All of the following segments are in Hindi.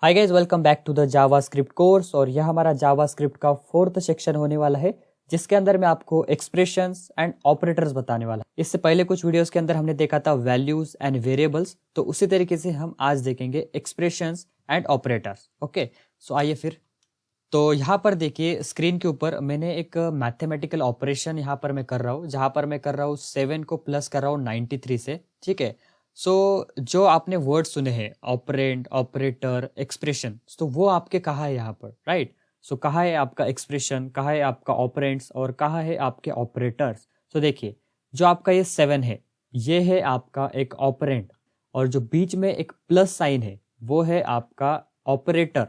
Hi guys, welcome back to the JavaScript course. और यह हमारा जावास्क्रिप्ट का फोर्थ सेक्शन होने वाला है, जिसके अंदर मैं आपको एक्सप्रेशंस एंड ऑपरेटर्स बताने वाला। इससे पहले कुछ वीडियोस के अंदर हमने देखा था वैल्यूज एंड वेरिएबल्स, तो उसी तरीके से हम आज देखेंगे एक्सप्रेशंस एंड ऑपरेटर्स। ओके, सो आइए फिर। तो यहाँ पर देखिए स्क्रीन के ऊपर मैंने एक मैथमेटिकल ऑपरेशन यहाँ पर मैं कर रहा हूँ, जहाँ पर मैं कर रहा हूँ 7 को प्लस कर रहा हूँ 93 से। ठीक है, सो जो आपने वर्ड सुने हैं ऑपरेंड, ऑपरेटर, एक्सप्रेशन, तो वो आपके कहाँ है यहाँ पर, राइट। सो कहाँ है आपका एक्सप्रेशन, कहाँ है आपका ऑपरेंड्स और कहाँ है आपके ऑपरेटर्स। तो देखिए जो आपका ये 7 है, ये है आपका एक ऑपरेंड, और जो बीच में एक प्लस साइन है वो है आपका ऑपरेटर।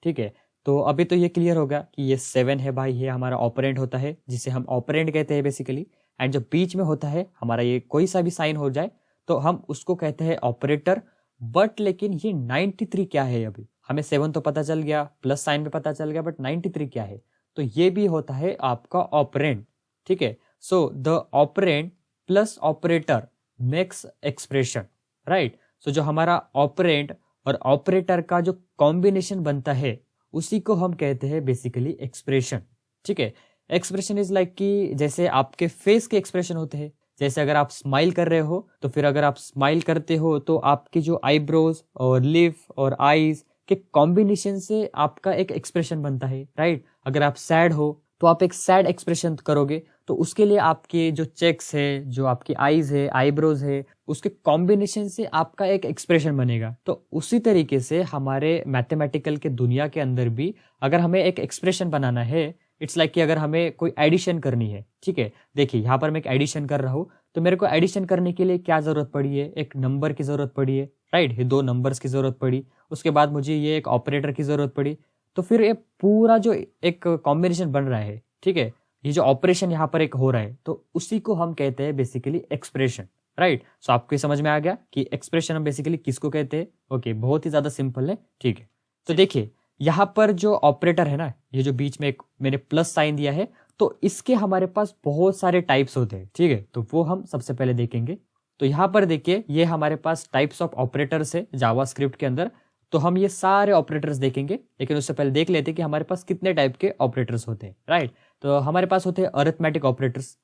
ठीक है, तो अभी तो ये क्लियर होगा कि ये 7 है भाई, ये हमारा ऑपरेंड होता है जिसे हम ऑपरेंड कहते हैं बेसिकली। एंड जो बीच में होता है हमारा, ये कोई सा भी साइन हो जाए तो हम उसको कहते हैं ऑपरेटर। बट लेकिन ये 93 क्या है, अभी हमें 7 तो पता चल गया, प्लस साइन भी पता चल गया, बट 93 क्या है, तो ये भी होता है आपका ऑपरेंड। ठीक है, so the operand plus operator makes expression, right. So जो हमारा ऑपरेंड और ऑपरेटर का जो कॉम्बिनेशन बनता है उसी को हम कहते हैं बेसिकली एक्सप्रेशन। ठीक है, एक्सप्रेशन इज लाइक कि जैसे आपके फेस के एक्सप्रेशन होते हैं, जैसे अगर आप स्माइल कर रहे हो तो फिर अगर आप स्माइल करते हो तो आपकी जो आईब्रोज और लिप और आईज के कॉम्बिनेशन से आपका एक एक्सप्रेशन बनता है, राइट। अगर आप सैड हो तो आप एक सैड एक्सप्रेशन करोगे, तो उसके लिए आपके जो चेक्स है, जो आपकी आईज है, आईब्रोज है, उसके कॉम्बिनेशन से आपका एक एक्सप्रेशन बनेगा। तो उसी तरीके से हमारे मैथमेटिकल के दुनिया के अंदर भी अगर हमें एक एक्सप्रेशन बनाना है, इट्स लाइक कि अगर हमें कोई एडिशन करनी है। ठीक है, देखिए यहाँ पर मैं एक एडिशन कर रहा हूँ, तो मेरे को एडिशन करने के लिए क्या जरूरत पड़ी है, एक नंबर की जरूरत पड़ी है, राइट। ये 2 नंबर्स की जरूरत पड़ी, उसके बाद मुझे ये एक ऑपरेटर की जरूरत पड़ी, तो फिर ये पूरा जो एक कॉम्बिनेशन बन रहा है, ठीक है, ये जो ऑपरेशन यहाँ पर एक हो रहा है, तो उसी को हम कहते हैं बेसिकली एक्सप्रेशन, राइट। सो आपको समझ में आ गया कि एक्सप्रेशन हम बेसिकली किसको कहते हैं। ओके, बहुत ही ज्यादा सिंपल है। ठीक है, तो देखिए यहाँ पर जो ऑपरेटर है ना, ये जो बीच में एक मैंने प्लस साइन दिया है, तो इसके हमारे पास बहुत सारे टाइप्स होते हैं। ठीक है, तो वो हम सबसे पहले देखेंगे। तो यहाँ पर देखिए ये हमारे पास टाइप्स ऑफ ऑपरेटर्स है जावास्क्रिप्ट के अंदर, तो हम ये सारे ऑपरेटर्स देखेंगे, लेकिन उससे पहले देख लेते हैं कि हमारे पास कितने टाइप के ऑपरेटर्स होते हैं, राइट। तो हमारे पास होते हैं अरिथमेटिक ऑपरेटर्स।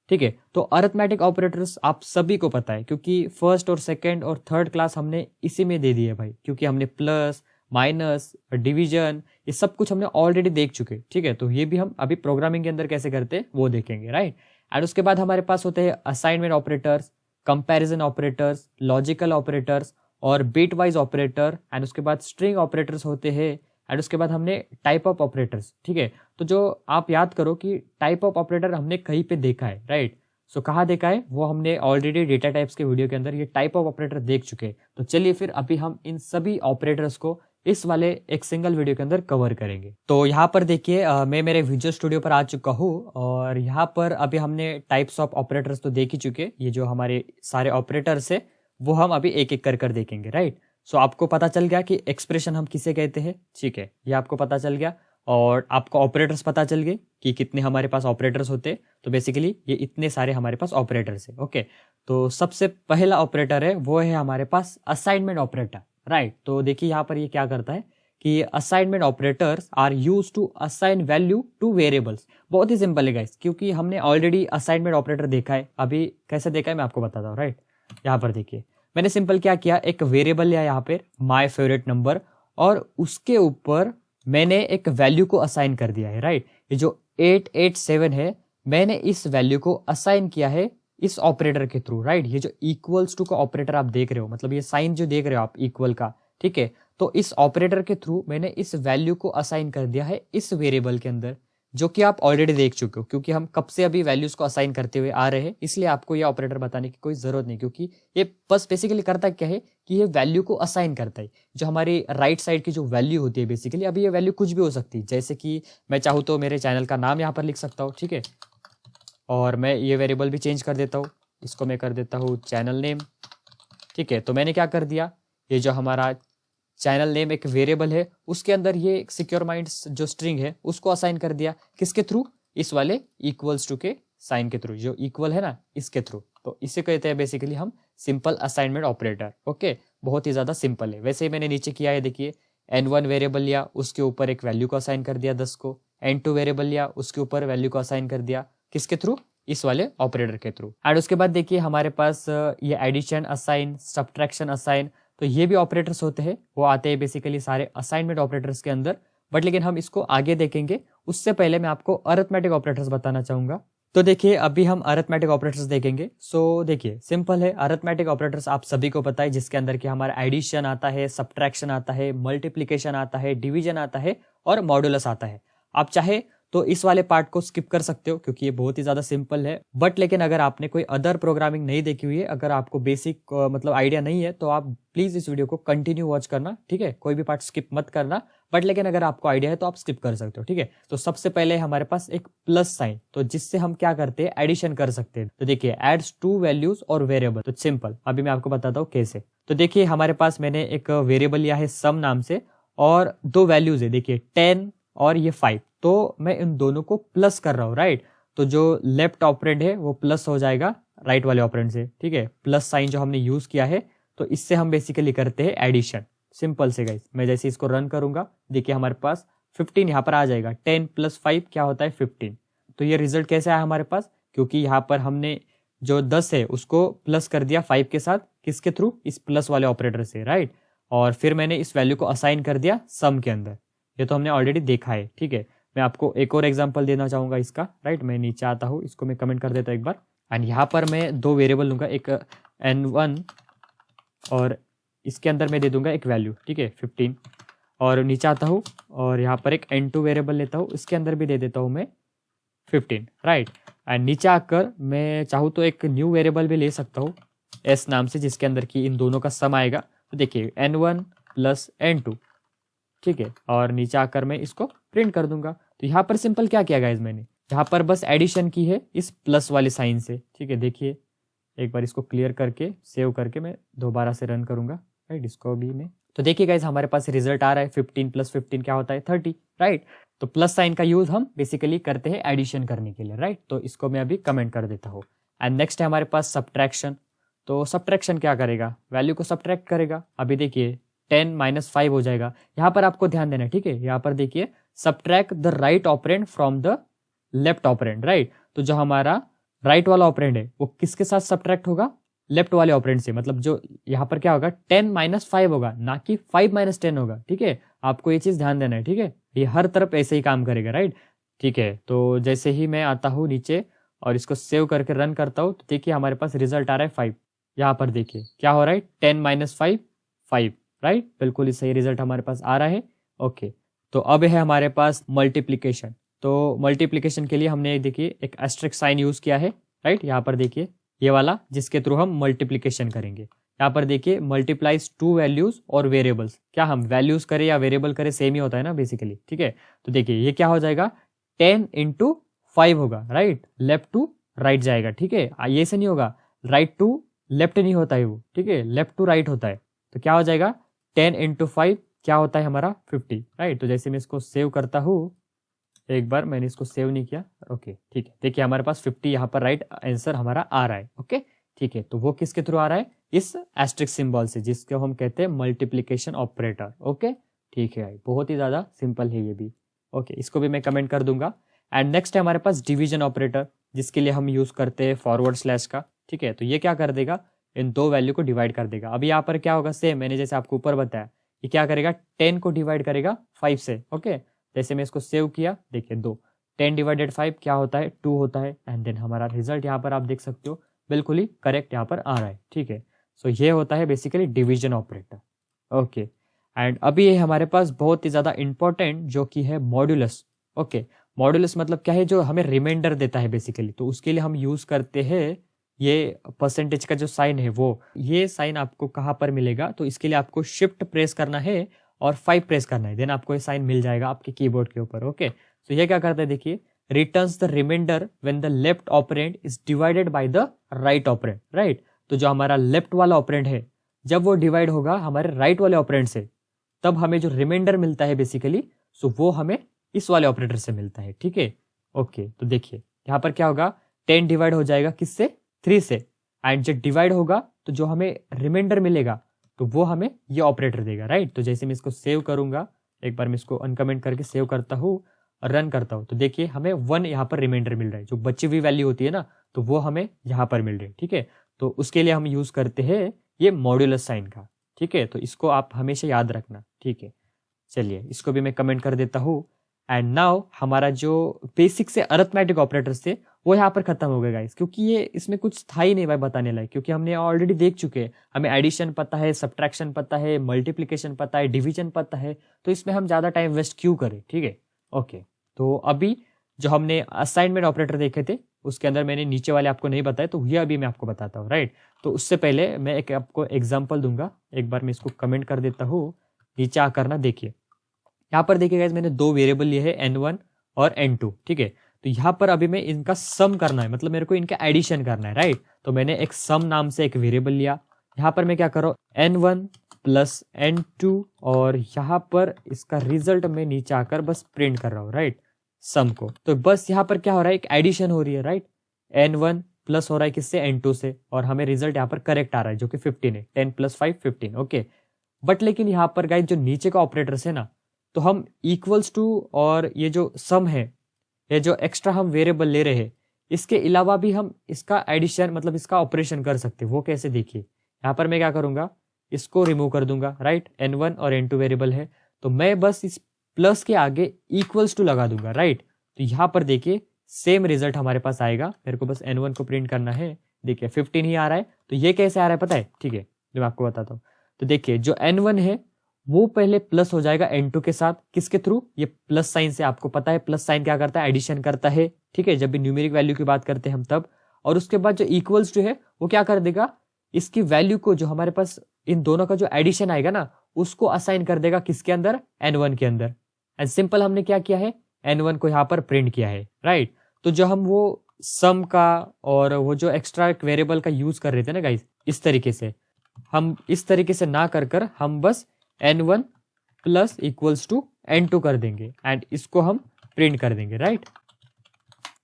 ठीक है, तो अरिथमेटिक ऑपरेटर्स आप सभी को पता है, क्योंकि फर्स्ट और सेकंड और थर्ड क्लास हमने इसी में दे दी है भाई, क्योंकि हमने प्लस, माइनस, डिवीजन, ये सब कुछ हमने ऑलरेडी देख चुके। ठीक है, तो ये भी हम अभी प्रोग्रामिंग के अंदर कैसे करते हैं वो देखेंगे, राइट। एंड उसके बाद हमारे पास होते हैं assignment operators, comparison operators, logical operators और बिट वाइज ऑपरेटर। एंड उसके बाद स्ट्रिंग ऑपरेटर्स होते हैं। एंड उसके बाद हमने टाइप ऑफ ऑपरेटर्स। ठीक है, तो जो आप याद करो कि टाइप ऑफ ऑपरेटर हमने कहीं पे देखा है, राइट। सो कहाँ देखा है, वो हमने ऑलरेडी डेटा टाइप्स के वीडियो के अंदर ये टाइप ऑफ ऑपरेटर देख चुके हैं। तो चलिए फिर अभी हम इन सभी ऑपरेटर्स को इस वाले एक सिंगल वीडियो के अंदर कवर करेंगे। तो यहाँ पर देखिए मैं मेरे विजुअल स्टूडियो पर आ चुका हूँ, और यहाँ पर अभी हमने टाइप्स ऑफ ऑपरेटर्स तो देख ही चुके। ये जो हमारे सारे ऑपरेटर्स है वो हम अभी एक एक कर देखेंगे, राइट। सो आपको पता चल गया कि एक्सप्रेशन हम किसे कहते हैं। ठीक है, ये आपको पता चल गया, और आपको ऑपरेटर्स पता चल गए कि कितने हमारे पास ऑपरेटर्स होते हैं। तो बेसिकली ये इतने सारे हमारे पास ऑपरेटर्स है। ओके, तो सबसे पहला ऑपरेटर है वो है हमारे पास असाइनमेंट ऑपरेटर, राइट। तो देखिए यहाँ पर ये क्या करता है कि assignment operators are use to assign value to variables. बहुत ही सिंपल है गाइस, क्योंकि हमने ऑलरेडी असाइनमेंट ऑपरेटर देखा है। अभी कैसे देखा है मैं आपको बताता हूँ, राइट। यहाँ पर देखिए मैंने सिंपल क्या किया, एक वेरिएबल लिया यहाँ पे माय फेवरेट नंबर, और उसके ऊपर मैंने एक वैल्यू को असाइन कर दिया है, राइट। ये जो 887 है, मैंने इस वैल्यू को असाइन किया है इस ऑपरेटर के थ्रू, राइट। ये जो इक्वल्स टू का ऑपरेटर आप देख रहे हो, मतलब ये साइन जो देख रहे हो आप इक्वल का, ठीक है, तो इस ऑपरेटर के थ्रू मैंने इस वैल्यू को असाइन कर दिया है इस वेरिएबल के अंदर, जो कि आप ऑलरेडी देख चुके हो, क्योंकि हम कब से अभी वैल्यूज को असाइन करते हुए आ रहे हैं, इसलिए आपको ये ऑपरेटर बताने की कोई जरूरत नहीं, क्योंकि ये बस बेसिकली करता क्या है कि ये वैल्यू को असाइन करता है। जो हमारी राइट साइड की जो वैल्यू होती है बेसिकली, अभी ये वैल्यू कुछ भी हो सकती है, जैसे कि मैं चाहूँ तो मेरे चैनल का नाम यहाँ पर लिख सकता हूँ, ठीक है, और मैं ये वेरिएबल भी चेंज कर देता हूँ, इसको मैं कर देता हूँ चैनल नेम। ठीक है, तो मैंने क्या कर दिया, ये जो हमारा चैनल नेम एक वेरिएबल है, उसके अंदर ये सिक्योर माइंड्स जो स्ट्रिंग है उसको असाइन कर दिया, किसके थ्रू, इस वाले इक्वल्स टू के साइन के थ्रू, जो इक्वल है ना इसके थ्रू। तो इसे कहते हैं बेसिकली हम सिंपल असाइनमेंट ऑपरेटर। ओके, बहुत ही ज्यादा सिंपल है। वैसे ही मैंने नीचे किया है, देखिए n1 वेरिएबल लिया, उसके ऊपर एक वैल्यू को असाइन कर दिया 10 को, n2 वेरिएबल लिया, उसके ऊपर वैल्यू को असाइन कर दिया, किसके थ्रू, इस वाले ऑपरेटर के थ्रू। एंड उसके बाद देखिए हमारे पास ये एडिशन असाइन, सब्ट्रैक्शन असाइन, तो ये भी ऑपरेटर्स होते हैं, वो आते हैं बेसिकली सारे असाइनमेंट ऑपरेटर्स के अंदर, बट लेकिन हम इसको आगे देखेंगे। उससे पहले मैं आपको अरिथमेटिक ऑपरेटर्स बताना चाहूंगा। तो देखिए अभी हम अरिथमेटिक ऑपरेटर्स देखेंगे। सो देखिए सिंपल है, अरिथमेटिक ऑपरेटर्स आप सभी को पता है, जिसके अंदर कि हमारा एडिशन आता है, सब्ट्रैक्शन आता है, मल्टीप्लिकेशन आता है, डिवीजन आता है और मॉड्यूलस आता है। आप चाहे तो इस वाले पार्ट को स्किप कर सकते हो क्योंकि ये बहुत ही ज्यादा सिंपल है, बट लेकिन अगर आपने कोई अदर प्रोग्रामिंग नहीं देखी हुई है, अगर आपको बेसिक मतलब आइडिया नहीं है, तो आप प्लीज इस वीडियो को कंटिन्यू वॉच करना, ठीक है, कोई भी पार्ट स्किप मत करना। बट लेकिन अगर आपको आइडिया है तो आप स्किप कर सकते हो, ठीक है। तो सबसे पहले हमारे पास एक प्लस साइन, तो जिससे हम क्या करते हैं, एडिशन कर सकते हैं। तो देखिए एड्स टू वैल्यूज और वेरिएबल, तो सिंपल अभी मैं आपको बताता हूँ कैसे। तो देखिए हमारे पास मैंने एक वेरिएबल लिया है सम नाम से, और दो वैल्यूज है, देखिए 10 और ये 5, तो मैं इन दोनों को प्लस कर रहा हूँ, राइट। तो जो लेफ्ट ऑपरेंड है वो प्लस हो जाएगा राइट वाले ऑपरेंड से, ठीक है। प्लस साइन जो हमने यूज किया है, तो इससे हम बेसिकली करते हैं एडिशन, सिंपल से गाइस। मैं जैसे इसको रन करूंगा, देखिए हमारे पास 15 यहाँ पर आ जाएगा, 10 + 5 क्या होता है 15। तो ये रिजल्ट कैसे आया हमारे पास, क्योंकि यहाँ पर हमने जो 10 है उसको प्लस कर दिया 5 के साथ, किसके थ्रू, इस प्लस वाले ऑपरेटर से, राइट। और फिर मैंने इस वैल्यू को असाइन कर दिया सम के अंदर, ये तो हमने ऑलरेडी देखा है, ठीक है। मैं आपको एक और एग्जांपल देना चाहूंगा इसका, राइट। मैं नीचे आता हूँ, इसको मैं कमेंट कर देता हूँ एक बार। एंड यहाँ पर मैं दो वेरिएबल लूंगा, एक n1 और इसके अंदर मैं दे दूंगा एक वैल्यू, ठीक है 15। और नीचे आता हूँ और यहाँ पर एक n2 वेरिएबल लेता हूँ, इसके अंदर भी दे देता हूँ मैं 15, राइट। एंड नीचे आकर मैं चाहूँ तो एक न्यू वेरिएबल भी ले सकता हूँ s नाम से, जिसके अंदर की इन दोनों का सम आएगा। तो देखिए n1 + n2, ठीक है। और नीचे आकर मैं इसको प्रिंट कर दूंगा। तो यहाँ पर सिंपल क्या किया गाइस, मैंने यहाँ पर बस एडिशन की है इस प्लस वाले साइन से, ठीक है। देखिए एक बार इसको क्लियर करके सेव करके मैं दोबारा से रन करूंगा, राइट, इसको भी मैं। तो देखिए गाइस हमारे पास रिजल्ट आ रहा है 15 + 15 क्या होता है 30, राइट। तो प्लस साइन का यूज हम बेसिकली करते हैं एडिशन करने के लिए, राइट। तो इसको मैं अभी कमेंट कर देता हूँ। एंड नेक्स्ट है हमारे पास सब्ट्रैक्शन। तो सब्ट्रैक्शन क्या करेगा, वैल्यू को सब्ट्रैक्ट करेगा। अभी देखिए 10 - 5 हो जाएगा। यहाँ पर आपको ध्यान देना है, ठीक है। यहाँ पर देखिए subtract the right operand from the left operand, right. तो जो हमारा राइट वाला ऑपरेंड है वो किसके साथ सब्ट्रैक्ट होगा, लेफ्ट वाले ऑपरेंड से। मतलब जो यहाँ पर क्या होगा 10 - 5 होगा, ना कि 5 - 10 होगा, ठीक है। आपको ये चीज ध्यान देना है, ठीक है। ये हर तरफ ऐसे ही काम करेगा, राइट, ठीक है। तो जैसे ही मैं आता हूँ नीचे और इसको सेव करके रन करता हूँ, तो देखिए हमारे पास रिजल्ट आ रहा है 5। यहाँ पर देखिए क्या हो रहा है 10 - 5 5, राइट। बिल्कुल ही सही रिजल्ट हमारे पास आ रहा है, ओके। तो अब है हमारे पास मल्टीप्लिकेशन। तो मल्टीप्लिकेशन के लिए हमने देखिए एक एस्टेरिस्क साइन यूज किया है, राइट। यहाँ पर देखिए ये वाला, जिसके थ्रू हम मल्टीप्लिकेशन करेंगे। यहाँ पर देखिए मल्टीप्लाइज टू वैल्यूज और वेरिएबल्स, क्या हम वैल्यूज करें या वेरिएबल करें सेम ही होता है ना बेसिकली, ठीक है। तो देखिए ये क्या हो जाएगा 10 × 5 होगा, राइट, लेफ्ट टू राइट जाएगा, ठीक है। ये से नहीं होगा, राइट टू लेफ्ट नहीं होता है वो, ठीक है, लेफ्ट टू राइट होता है। तो क्या हो जाएगा 10 × 5 क्या होता है हमारा 50, राइट। तो जैसे मैं इसको सेव करता हूँ, एक बार मैंने इसको सेव नहीं किया, ओके, ठीक है। देखिए हमारे पास 50 यहाँ पर राइट आंसर हमारा आ रहा है, ओके, ठीक है। तो वो किसके थ्रू आ रहा है, इस एस्टेरिस्क सिंबल से, जिसको हम कहते हैं मल्टीप्लिकेशन ऑपरेटर, ओके, ठीक है। बहुत ही ज्यादा सिंपल है ये भी, ओके, इसको भी मैं कमेंट कर दूंगा। एंड नेक्स्ट है हमारे पास डिवीजन ऑपरेटर, जिसके लिए हम यूज करते हैं फॉरवर्ड स्लैश का, ठीक है। तो ये क्या कर देगा, इन दो वैल्यू को डिवाइड कर देगा। अभी यहाँ पर क्या होगा, सेम मैंने जैसे आपको ऊपर बताया, ये क्या करेगा 10 को डिवाइड करेगा 5 से, ओके। जैसे मैं इसको सेव किया, देखिए 10 / 5 क्या होता है 2 होता है। एंड देन हमारा रिजल्ट यहाँ पर आप देख सकते हो बिल्कुल ही करेक्ट यहाँ पर आ रहा है, ठीक है। सो ये होता है basically division operator, okay. And अभी ये हमारे पास बहुत ही ज्यादा इंपॉर्टेंट जो कि है मॉड्यूलस, ओके। मॉड्यूलस मतलब क्या है, जो हमें रिमाइंडर देता है बेसिकली। तो उसके लिए हम यूज करते हैं ये परसेंटेज का जो साइन है वो, ये साइन आपको कहाँ पर मिलेगा, तो इसके लिए आपको शिफ्ट प्रेस करना है और 5 प्रेस करना है, देन आपको ये साइन मिल जाएगा आपके कीबोर्ड के ऊपर, ओके। तो ये क्या करता है, देखिए returns the remainder when the left operand is divided by the right operand, right. तो जो हमारा लेफ्ट वाला ऑपरेंड है, जब वो डिवाइड होगा हमारे राइट वाले ऑपरेंड से, तब हमें जो रिमाइंडर मिलता है बेसिकली, सो वो हमें इस वाले ऑपरेटर से मिलता है, ठीक है, ओके। तो देखिए यहाँ पर क्या होगा 10 डिवाइड हो जाएगा किससे 3 से, एंड जब डिवाइड होगा तो जो हमें रिमाइंडर मिलेगा तो वो हमें ये ऑपरेटर देगा, राइट। तो जैसे मैं इसको सेव करूंगा, एक बार मैं इसको अनकमेंट करके सेव करता हूँ और रन करता हूँ, तो देखिए हमें 1 यहाँ पर रिमाइंडर मिल रहा है। जो बची हुई वैल्यू होती है ना, तो वो हमें यहाँ पर मिल रही है, ठीक है। तो उसके लिए हम यूज करते हैं ये मॉड्यूलस साइन का, ठीक है। तो इसको आप हमेशा याद रखना, ठीक है। चलिए इसको भी मैं कमेंट कर देता हूँ। एंड नाउ हमारा जो बेसिक से अरिथमेटिक ऑपरेटर्स थे वो यहाँ पर खत्म हो गए गाइस, क्योंकि ये इसमें कुछ था ही नहीं भाई बताने लायक, क्योंकि हमने ऑलरेडी देख चुके हैं। हमें एडिशन पता है, सब्ट्रैक्शन पता है, मल्टीप्लिकेशन पता है, डिवीजन पता है, तो इसमें हम ज्यादा टाइम वेस्ट क्यों करें, ठीक है। ओके, तो अभी जो हमने असाइनमेंट ऑपरेटर देखे थे उसके अंदर मैंने नीचे वाले आपको नहीं बताया, तो ये अभी मैं आपको बताता हूँ, राइट। तो उससे पहले मैं एक आपको एग्जाम्पल दूंगा। एक बार मैं इसको कमेंट कर देता हूँ, नीचे आकर ना देखिए, यहाँ पर देखिए गाइस मैंने 2 वेरिएबल लिए हैं n1 और n2, ठीक है। तो यहाँ पर अभी मैं इनका सम करना है, मतलब मेरे को इनका एडिशन करना है, राइट। तो मैंने एक सम नाम से एक वेरिएबल लिया। यहाँ पर मैं क्या कर रहा हूँ, n1 प्लस n2, और यहाँ पर इसका रिजल्ट मैं नीचे आकर बस प्रिंट कर रहा हूँ, राइट, सम को। तो बस यहाँ पर क्या हो रहा है, एक एडिशन हो रही है, राइट। n1 प्लस हो रहा है किससे, n2 से, और हमें रिजल्ट यहाँ पर करेक्ट आ रहा है जो कि 15 है। 10 + 5 15, ओके। बट लेकिन यहाँ पर गाइस जो नीचे का ऑपरेटर है ना, तो हम इक्वल्स टू और ये जो सम है, ये जो एक्स्ट्रा हम वेरिएबल ले रहे हैं, इसके अलावा भी हम इसका एडिशन मतलब इसका ऑपरेशन कर सकते हैं। वो कैसे, देखिए यहाँ पर मैं क्या करूंगा, इसको रिमूव कर दूंगा, राइट। n1 और n2 वेरिएबल है, तो मैं बस इस प्लस के आगे इक्वल्स टू लगा दूंगा, राइट। तो यहाँ पर देखिए सेम रिजल्ट हमारे पास आएगा। मेरे को बस n1 को प्रिंट करना है, देखिए 15 ही आ रहा है। तो ये कैसे आ रहा है पता है, ठीक है, जो मैं आपको बताता हूँ। तो देखिए जो n1 है वो पहले प्लस हो जाएगा n2 के साथ, किसके थ्रू, ये प्लस साइन से। आपको पता है प्लस साइन क्या करता है, एडिशन करता है, ठीक है, जब भी न्यूमेरिक वैल्यू की बात करते हैं हम तब। और उसके बाद जो इक्वल्स जो है वो क्या कर देगा, इसकी वैल्यू को जो हमारे पास इन दोनों का जो एडिशन आएगा ना, उसको असाइन कर देगा किसके अंदर, n1 के अंदर। एंड सिंपल हमने क्या किया है, n1 को यहाँ पर प्रिंट किया है, राइट। तो जो हम वो सम का और वो जो एक्स्ट्रा वेरिएबल का यूज कर रहे थे ना गाइस, इस तरीके से हम इस तरीके से ना कर हम बस n1 plus equals to n2 कर देंगे एंड इसको हम प्रिंट कर देंगे, राइट।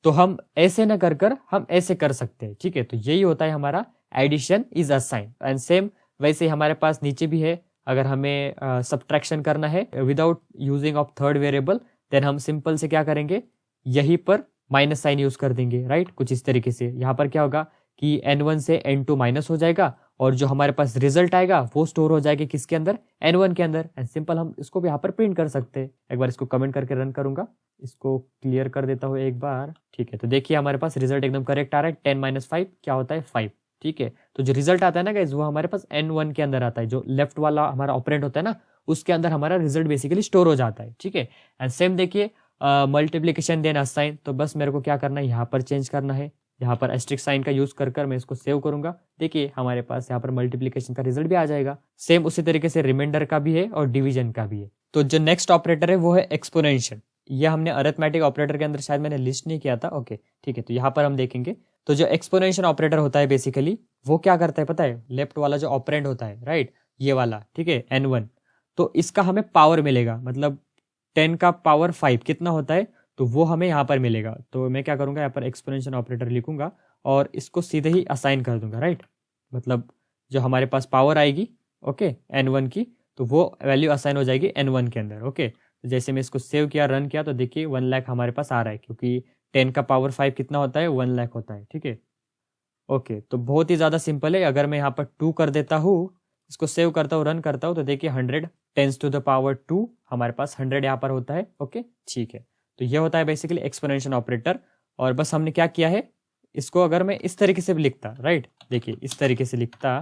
तो हम ऐसे ना कर हम ऐसे कर सकते हैं, ठीक है। तो यही होता है हमारा addition is assign. And same वैसे हमारे पास नीचे भी है, अगर हमें सब्ट्रैक्शन करना है without using of third variable, then हम सिंपल से क्या करेंगे, यहीं पर माइनस साइन यूज कर देंगे, राइट। कुछ इस तरीके से यहाँ पर क्या होगा कि n1 से n2 माइनस हो जाएगा, और जो हमारे पास रिजल्ट आएगा वो स्टोर हो जाएगा किसके अंदर, n1 के अंदर। एंड सिंपल हम इसको भी यहाँ पर प्रिंट कर सकते हैं। एक बार इसको कमेंट करके रन करूंगा, इसको क्लियर कर देता हूँ एक बार, ठीक है। तो देखिए हमारे पास रिजल्ट एकदम करेक्ट आ रहा है, 10 - 5 क्या होता है, 5, ठीक है। तो जो रिजल्ट आता है ना गाइस, वो हमारे पास n1 के अंदर आता है। जो लेफ्ट वाला हमारा ऑपरेंड होता है ना, उसके अंदर हमारा रिजल्ट बेसिकली स्टोर हो जाता है, ठीक है। एंड सेम देखिए मल्टीप्लीकेशन देन असाइन, तो बस मेरे को क्या करना है, यहाँ पर चेंज करना है, यहाँ पर एस्ट्रिक साइन का यूज कर मैं इसको सेव करूंगा। देखिए हमारे पास यहाँ पर मल्टीप्लीकेशन का रिजल्ट भी आ जाएगा। सेम उसी तरीके से रिमाइंडर का भी है और डिवीजन का भी है। तो जो नेक्स्ट ऑपरेटर है वो है एक्सपोनेंशियल। यह हमने अरिथमेटिक ऑपरेटर के अंदर शायद मैंने लिस्ट नहीं किया था, ओके ठीक है। तो यहाँ पर हम देखेंगे, तो जो एक्सपोनेंशियल ऑपरेटर होता है बेसिकली वो क्या करता है पता है, लेफ्ट वाला जो ऑपरेंड होता है, राइट, ये वाला, ठीक है, n1, तो इसका हमें पावर मिलेगा, मतलब 10 का पावर 5 कितना होता है, तो वो हमें यहाँ पर मिलेगा। तो मैं क्या करूंगा, यहाँ पर एक्सपोनेंशियल ऑपरेटर लिखूंगा और इसको सीधे ही असाइन कर दूंगा, राइट। मतलब जो हमारे पास पावर आएगी, ओके, n1 की, तो वो वैल्यू असाइन हो जाएगी n1 के अंदर, ओके। तो जैसे मैं इसको सेव किया, रन किया, तो देखिए 1 लाख हमारे पास आ रहा है, क्योंकि 10 का पावर 5 कितना होता है, 1 लाख होता है, ठीक है। ओके, तो बहुत ही ज़्यादा सिंपल है। अगर मैं यहाँ पर 2 कर देता हूँ, इसको सेव करता हूँ, रन करता हूँ, तो देखिए 100 10 to the power 2 हमारे पास 100 यहाँ पर होता है, ओके ठीक है। तो ये होता है बेसिकली एक्सपोनेंशियल ऑपरेटर। और बस हमने क्या किया है, इसको अगर मैं इस तरीके से भी लिखता, राइट, देखिए इस तरीके से लिखता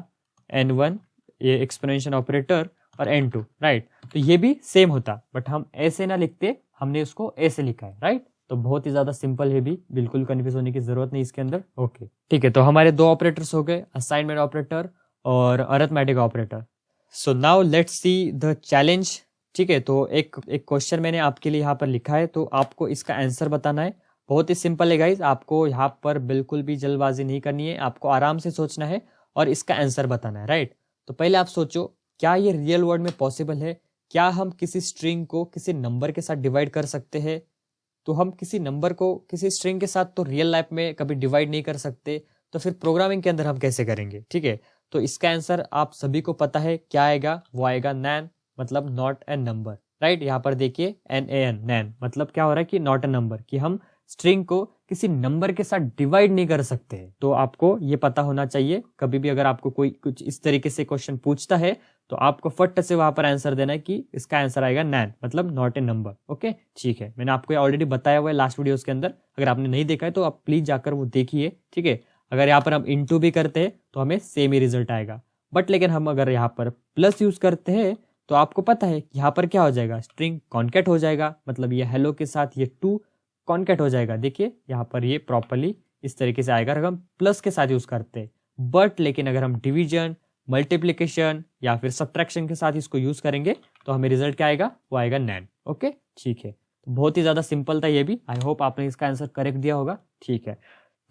n1 ये एक्सपोनेंशियल ऑपरेटर और n2, राइट, तो ये भी सेम होता, बट हम ऐसे ना लिखते, हमने उसको ऐसे लिखा है, राइट। तो बहुत ही ज्यादा सिंपल है भी, बिल्कुल कंफ्यूज होने की जरूरत नहीं इसके अंदर, ओके ठीक है। तो हमारे 2 ऑपरेटर्स हो गए, असाइनमेंट ऑपरेटर और arithmetic operator. So now let's see the challenge, ठीक है। तो एक क्वेश्चन मैंने आपके लिए यहाँ पर लिखा है, तो आपको इसका आंसर बताना है। बहुत ही सिंपल है गाइज, आपको यहाँ पर बिल्कुल भी जल्दबाजी नहीं करनी है, आपको आराम से सोचना है और इसका आंसर बताना है, राइट। तो पहले आप सोचो, क्या ये रियल वर्ल्ड में पॉसिबल है? क्या हम किसी स्ट्रिंग को किसी नंबर के साथ डिवाइड कर सकते हैं? तो हम किसी नंबर को किसी स्ट्रिंग के साथ तो रियल लाइफ में कभी डिवाइड नहीं कर सकते, तो फिर प्रोग्रामिंग के अंदर हम कैसे करेंगे, ठीक है। तो इसका आंसर आप सभी को पता है क्या आएगा, वो आएगा नैन, मतलब नॉट ए नंबर, राइट। यहाँ पर देखिए NaN, नैन मतलब क्या हो रहा है कि नॉट ए नंबर, कि हम स्ट्रिंग को किसी नंबर के साथ डिवाइड नहीं कर सकते। तो आपको ये पता होना चाहिए, कभी भी अगर आपको कोई कुछ इस तरीके से क्वेश्चन पूछता है तो आपको फट से वहां पर आंसर देना है कि इसका आंसर आएगा नैन, मतलब नॉट ए नंबर। ओके, ठीक है, मैंने आपको ऑलरेडी बताया हुआ है लास्ट वीडियोस के अंदर, अगर आपने नहीं देखा है तो आप प्लीज जाकर वो देखिए, ठीक है। अगर यहाँ पर हम इनटू भी करते हैं तो हमें सेम ही रिजल्ट आएगा, बट लेकिन हम अगर यहाँ पर प्लस यूज करते हैं तो आपको पता है यहाँ पर क्या हो जाएगा, स्ट्रिंग कॉन्केट हो जाएगा, मतलब ये हेलो के साथ ये टू कॉन्केट हो जाएगा। देखिए यहाँ पर ये प्रॉपर्ली इस तरीके से आएगा अगर हम प्लस के साथ यूज करते हैं, बट लेकिन अगर हम डिवीजन, मल्टीप्लिकेशन या फिर सब्ट्रैक्शन के साथ इसको यूज करेंगे तो हमें रिजल्ट क्या आएगा, वो आएगा नैन। ओके, ठीक है, तो बहुत ही ज्यादा सिंपल था ये भी। आई होप आपने इसका आंसर करेक्ट दिया होगा, ठीक है।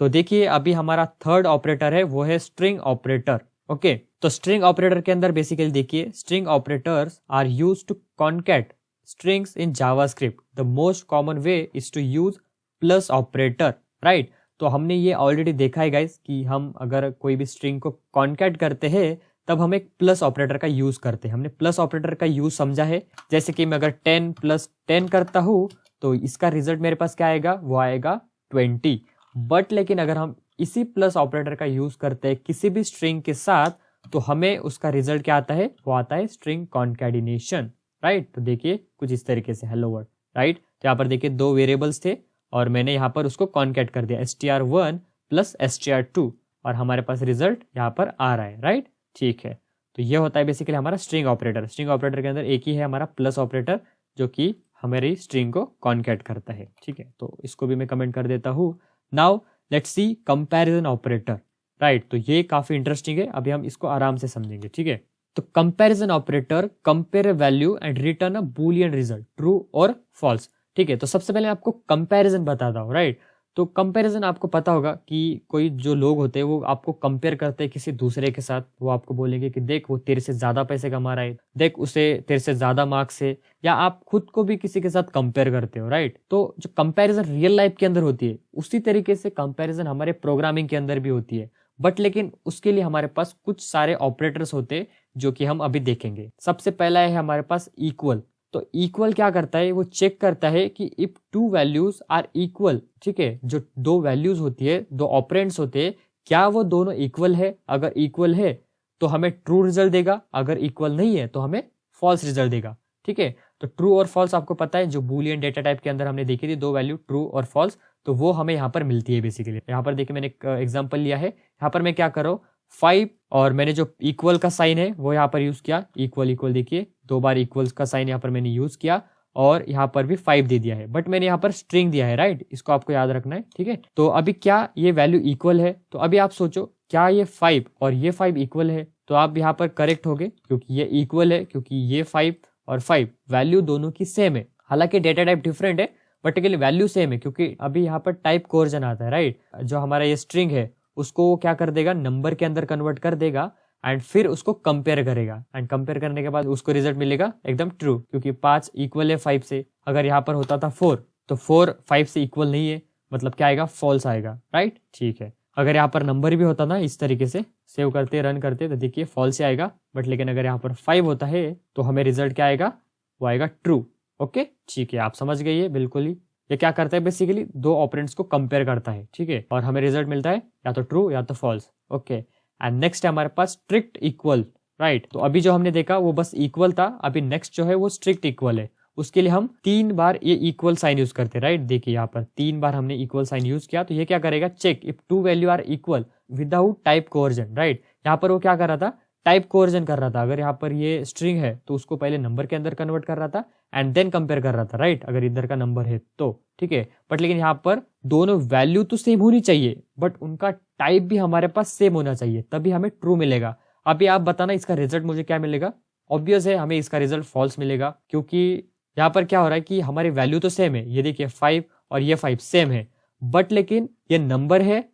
तो देखिए अभी हमारा थर्ड ऑपरेटर है, वो है स्ट्रिंग ऑपरेटर। ओके, तो स्ट्रिंग ऑपरेटर के अंदर बेसिकली देखिए string operators are used to concat strings in JavaScript. The most common way is to use plus operator, right? तो हमने ये ऑलरेडी देखा है गाइस कि हम अगर कोई भी स्ट्रिंग को कॉन्कैट करते हैं तब हम एक प्लस ऑपरेटर का यूज करते हैं। हमने प्लस ऑपरेटर का यूज समझा है, जैसे कि मैं अगर 10 + 10 करता हूँ तो इसका रिजल्ट मेरे पास क्या आएगा, वो आएगा 20। बट लेकिन अगर हम इसी प्लस ऑपरेटर का यूज करते हैं किसी भी स्ट्रिंग के साथ तो हमें उसका रिजल्ट क्या आता है, वो आता है स्ट्रिंग कॉन्कैटिनेशन, राइट। तो देखिए कुछ इस तरीके से हेलो वर्ड, राइट। तो यहाँ पर देखिए दो वेरिएबल्स थे और मैंने यहाँ पर उसको कॉन्कैट कर दिया str1 + str2 और हमारे पास रिजल्ट यहाँ पर आ रहा है, राइट, ठीक है। तो ये होता है बेसिकली हमारा स्ट्रिंग ऑपरेटर। स्ट्रिंग ऑपरेटर के अंदर एक ही है हमारा प्लस ऑपरेटर जो कि हमारी स्ट्रिंग को कॉन्कैट करता है, ठीक है। तो इसको भी मैं कमेंट कर देता हूँ। Now let's see comparison operator, right. तो ये काफी इंटरेस्टिंग है, अभी हम इसको आराम से समझेंगे, ठीक है। तो comparison operator compare a value and return a Boolean result, true और फॉल्स, ठीक है। तो सबसे पहले आपको कंपैरिजन बताता हूँ, राइट। तो कंपैरिजन आपको पता होगा कि कोई जो लोग होते हैं वो आपको कंपेयर करते हैं किसी दूसरे के साथ। वो आपको बोलेंगे कि देख वो तेरे से ज्यादा पैसे कमा रहा है, देख उसे तेरे से ज्यादा मार्क्स है, या आप खुद को भी किसी के साथ कंपेयर करते हो, राइट। तो जो कंपैरिजन रियल लाइफ के अंदर होती है उसी तरीके से कंपैरिजन हमारे प्रोग्रामिंग के अंदर भी होती है, बट लेकिन उसके लिए हमारे पास कुछ सारे ऑपरेटर्स होते हैं जो कि हम अभी देखेंगे। सबसे पहला है हमारे पास इक्वल। तो इक्वल क्या करता है, वो चेक करता है कि if two values are equal, ठीक है, जो दो वैल्यूज होती है, दो ऑपरेंड्स होते हैं, क्या वो दोनों इक्वल है। अगर इक्वल है तो हमें ट्रू रिजल्ट देगा, अगर इक्वल नहीं है तो हमें फॉल्स रिजल्ट देगा, ठीक है। तो ट्रू और फॉल्स आपको पता है, जो बूलियन डेटा टाइप के अंदर हमने देखी थी दो वैल्यू ट्रू और फॉल्स, तो वो हमें यहाँ पर मिलती है बेसिकली। यहाँ पर देखिए मैंने एक एग्जाम्पल लिया है, यहाँ पर मैं क्या कर रहा हूँ 5 और मैंने जो इक्वल का साइन है वो यहाँ पर यूज किया, इक्वल इक्वल देखिए दो बार इक्वल का साइन यहाँ पर मैंने यूज किया और यहाँ पर भी 5 दे दिया है, बट मैंने यहाँ पर स्ट्रिंग दिया है, राइट। इसको आपको याद रखना है, ठीक है। तो अभी क्या ये वैल्यू इक्वल है, तो अभी आप सोचो क्या ये 5 और ये 5 इक्वल है, तो आप यहाँ पर करेक्ट हो गए क्योंकि ये इक्वल है, क्योंकि ये 5 और 5 वैल्यू दोनों की सेम है। हालांकि डेटा टाइप डिफरेंट है बट वैल्यू सेम है, क्योंकि अभी यहाँ पर टाइप कोवर्जन आता है, राइट। जो हमारा ये स्ट्रिंग है उसको वो क्या कर देगा, नंबर के अंदर कन्वर्ट कर देगा एंड फिर उसको कंपेयर करेगा, एंड कंपेयर करने के बाद उसको रिजल्ट मिलेगा एकदम ट्रू, क्योंकि 5 इक्वल है 5 से। अगर यहाँ पर होता था 4 तो 4 5 से इक्वल नहीं है, मतलब क्या आएगा, फॉल्स आएगा, राइट, ठीक है। अगर यहाँ पर नंबर भी होता ना इस तरीके से सेव करते रन करते तो देखिए फॉल्स से आएगा, बट लेकिन अगर यहाँ पर 5 होता है तो हमें रिजल्ट क्या आएगा, वो आएगा ट्रू। ओके, ठीक है, आप समझ गए ये बिल्कुल ही। ये क्या करता है, बेसिकली दो ऑपरेंड्स को कंपेयर करता है, ठीक है, और हमें रिजल्ट मिलता है या तो ट्रू या तो फॉल्स। ओके, एंड नेक्स्ट है हमारे पास स्ट्रिक्ट इक्वल, राइट। तो अभी जो हमने देखा वो बस इक्वल था, अभी नेक्स्ट जो है वो स्ट्रिक्ट इक्वल है। उसके लिए हम 3 बार ये इक्वल साइन यूज करते हैं, राइट। देखिए यहाँ पर 3 बार हमने इक्वल साइन यूज किया, तो ये क्या करेगा, check if two value are equal without type conversion, right. यहाँ पर वो क्या कर रहा था, टाइप कोवर्जन कर रहा था। अगर यहाँ पर ये स्ट्रिंग है तो उसको पहले नंबर के अंदर कन्वर्ट कर रहा था एंड देन कंपेयर कर रहा था, राइट। अगर इधर का नंबर है तो ठीक है, बट लेकिन यहाँ पर दोनों वैल्यू तो सेम होनी चाहिए बट उनका टाइप भी हमारे पास सेम होना चाहिए, तभी हमें ट्रू मिलेगा। अभी आप बताना इसका रिजल्ट मुझे क्या मिलेगा। ऑब्वियस है हमें इसका रिजल्ट फॉल्स मिलेगा, क्योंकि यहाँ पर क्या हो रहा है कि हमारी वैल्यू तो सेम है, ये देखिए 5 और ये 5 सेम है, बट लेकिन ये नंबर है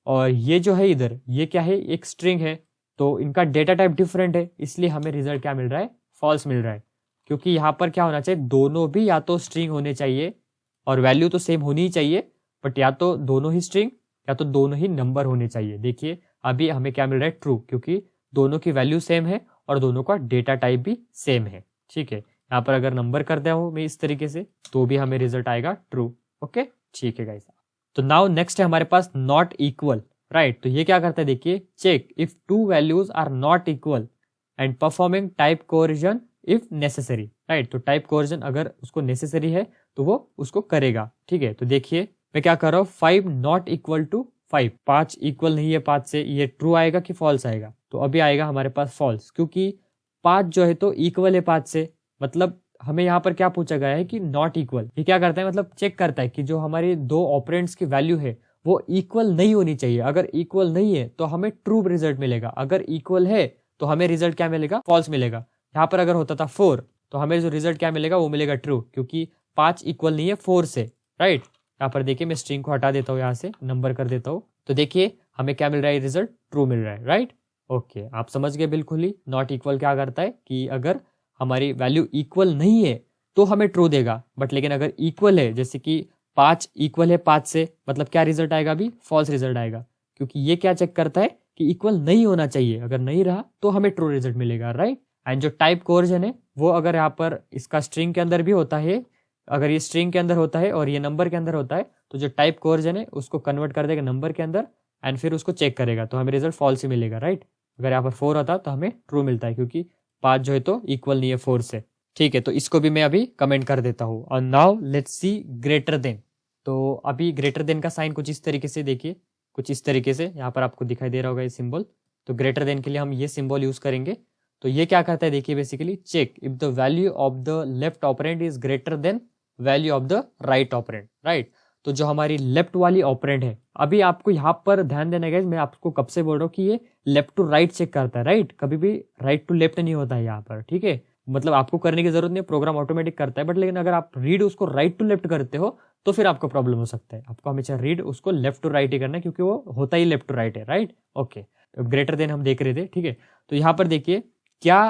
और ये जो है इधर ये क्या है, एक स्ट्रिंग है, तो इनका डेटा टाइप डिफरेंट है, इसलिए हमें रिजल्ट क्या मिल रहा है, फॉल्स मिल रहा है। क्योंकि यहाँ पर क्या होना चाहिए, दोनों भी या तो स्ट्रिंग होने चाहिए और वैल्यू तो सेम होनी ही चाहिए, बट या तो दोनों ही स्ट्रिंग या तो दोनों ही नंबर होने चाहिए। देखिए अभी हमें क्या मिल रहा है, ट्रू, क्योंकि दोनों की वैल्यू सेम है और दोनों का डेटा टाइप भी सेम है। ठीक है, यहाँ पर अगर नंबर कर दिया हूँ मैं इस तरीके से तो भी हमें रिजल्ट आएगा ट्रू। ओके, ठीक है गाइस। तो नाउ नेक्स्ट है हमारे पास नॉट इक्वल, राइट। तो ये क्या करता है देखिए, check if two values are not equal and performing type coercion if necessary, right. तो टाइप कोरिजन अगर उसको नेसेसरी है तो वो उसको करेगा। ठीक है, तो देखिए मैं क्या कर रहा हूँ, 5 नॉट इक्वल टू 5, 5 इक्वल नहीं है 5 से, ये ट्रू आएगा कि फॉल्स आएगा? तो अभी आएगा हमारे पास फॉल्स, क्योंकि 5 जो है तो इक्वल है 5 से, मतलब हमें यहाँ पर क्या पूछा गया है कि नॉट इक्वल। ये क्या करता है, मतलब चेक करता है कि जो हमारी दो ऑपरेंड्स की वैल्यू है वो इक्वल नहीं होनी चाहिए। अगर इक्वल नहीं है तो हमें ट्रू रिजल्ट मिलेगा, अगर इक्वल है तो हमें रिजल्ट क्या मिलेगा, फॉल्स मिलेगा। यहाँ पर अगर होता था 4 तो हमें जो रिजल्ट क्या मिलेगा वो मिलेगा ट्रू, क्योंकि 5 इक्वल नहीं है 4 से, राइट। यहाँ पर देखिए मैं स्ट्रिंग को हटा देता हूँ, यहाँ से नंबर कर देता हूँ, तो देखिए हमें क्या मिल रहा है, रिजल्ट ट्रू मिल रहा है, राइट। ओके, आप समझ गए बिल्कुल ही। नॉट इक्वल क्या करता है कि अगर हमारी वैल्यू इक्वल नहीं है तो हमें ट्रू देगा, बट लेकिन अगर इक्वल है, जैसे कि 5 इक्वल है 5 से, मतलब क्या रिजल्ट आएगा, अभी फॉल्स रिजल्ट आएगा, क्योंकि ये क्या चेक करता है कि इक्वल नहीं होना चाहिए। अगर नहीं रहा तो हमें ट्रू रिजल्ट मिलेगा, राइट। एंड जो टाइप कोरिजन है वो अगर यहाँ पर इसका स्ट्रिंग के अंदर भी होता है, अगर ये स्ट्रिंग के अंदर होता है और ये नंबर के अंदर होता है, तो जो टाइप कोरिजन है उसको कन्वर्ट कर देगा नंबर के अंदर एंड फिर उसको चेक करेगा, तो हमें रिजल्ट फॉल्स ही मिलेगा, राइट। अगर यहाँ पर 4 होता तो हमें ट्रू मिलता है, क्योंकि 5 जो है तो इक्वल नहीं है 4 से। ठीक है, तो इसको भी मैं अभी कमेंट कर देता हूँ। और now let's see greater than. तो अभी ग्रेटर देन का साइन कुछ इस तरीके से, देखिए कुछ इस तरीके से यहाँ पर आपको दिखाई दे रहा होगा ये सिंबल। तो ग्रेटर देन के लिए हम ये सिंबल यूज करेंगे। तो ये क्या करता है देखिए, basically check if the value of the left operand is greater than value of the right operand, right. तो जो हमारी लेफ्ट वाली ऑपरेंड है, अभी आपको यहाँ पर ध्यान देना है, मैं आपको कब से बोल रहा हूँ कि ये लेफ्ट टू राइट चेक करता है, राइट। कभी भी राइट टू लेफ्ट नहीं होता है यहाँ पर, ठीक है। मतलब आपको करने की जरूरत नहीं, प्रोग्राम ऑटोमेटिक करता है, बट लेकिन अगर आप रीड उसको राइट टू लेफ्ट करते हो तो फिर आपको प्रॉब्लम हो सकता है। आपको हमेशा रीड उसको लेफ्ट टू राइट ही करना है, क्योंकि वो होता ही लेफ्ट टू राइट है, राइट। ओके, ग्रेटर देन हम देख रहे थे, ठीक है। तो यहाँ पर देखिए क्या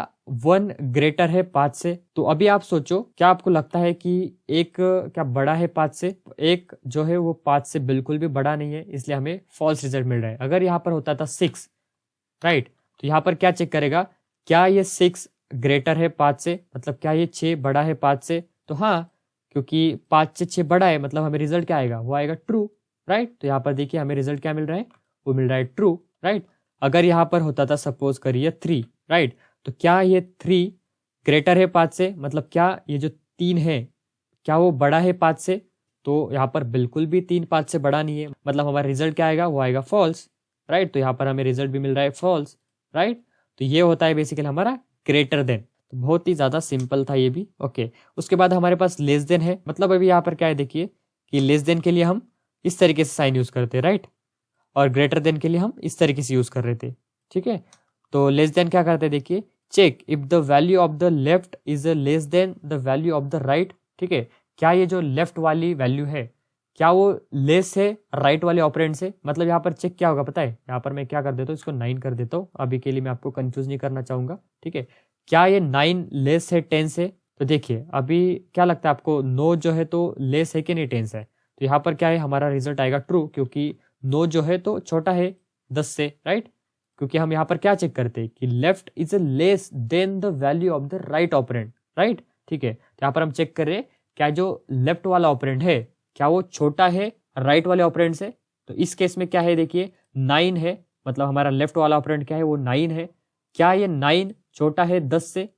1 ग्रेटर है 5 से? तो अभी आप सोचो, क्या आपको लगता है कि एक क्या बड़ा है 5 से? एक जो है वो 5 से बिल्कुल भी बड़ा नहीं है, इसलिए हमें फॉल्स रिजल्ट मिल रहा है। अगर यहाँ पर होता था 6, राइट, तो यहाँ पर क्या चेक करेगा, क्या ये 6 ग्रेटर है 5 से, मतलब क्या ये 6 बड़ा है 5 से? तो हाँ, क्योंकि 5 से 6 बड़ा है, मतलब हमें रिजल्ट क्या आएगा, वो आएगा ट्रू, राइट। तो यहाँ पर देखिए हमें रिजल्ट क्या मिल रहा है, वो मिल रहा है ट्रू, राइट। अगर यहाँ पर होता था सपोज करिए 3, राइट, तो क्या ये 3 ग्रेटर है 5 से, मतलब क्या ये जो 3 है क्या वो बड़ा है 5 से? तो यहाँ पर बिल्कुल भी 3 5 से बड़ा नहीं है, मतलब हमारा रिजल्ट क्या आएगा, वो आएगा फॉल्स, राइट। तो यहाँ पर हमें रिजल्ट भी मिल रहा है फॉल्स, राइट। तो ये होता है बेसिकली हमारा ग्रेटर देन। तो बहुत ही ज्यादा सिंपल था ये भी। ओके, उसके बाद हमारे पास लेस देन है। मतलब अभी यहाँ पर क्या है देखिए कि लेस देन के लिए हम इस तरीके से साइन यूज करते हैं, राइट, और ग्रेटर देन के लिए हम इस तरीके से यूज कर रहे थे, ठीक है। तो लेस देन क्या करते हैं देखिए, check if the value of the left is less than the value of the right, ठीक है। क्या ये जो लेफ्ट वाली वैल्यू है क्या वो लेस है राइट वाले ऑपरेंड से? मतलब यहाँ पर चेक क्या होगा पता है, यहाँ पर मैं क्या कर देता हूँ, इसको 9 कर देता हूँ अभी के लिए, मैं आपको कंफ्यूज नहीं करना चाहूंगा, ठीक है। क्या ये 9 लेस है 10 से? तो देखिए अभी क्या लगता है आपको, 9 जो है तो लेस है कि नहीं 10 से? तो यहाँ पर क्या है, हमारा रिजल्ट आएगा ट्रू, क्योंकि 9 जो है तो छोटा है 10 से, राइट। क्योंकि हम यहाँ पर क्या चेक करते हैं कि left is less than the value of the right operand, right, ठीक है। तो यहाँ पर हम चेक कर रहे हैं क्या जो लेफ्ट वाला ऑपरेंड है क्या वो छोटा है राइट वाले ऑपरेंड से? तो इस केस में क्या है देखिए 9 है, मतलब हमारा लेफ्ट वाला ऑपरेंड क्या है, वो 9 है। क्या ये 9 छोटा है 10 से,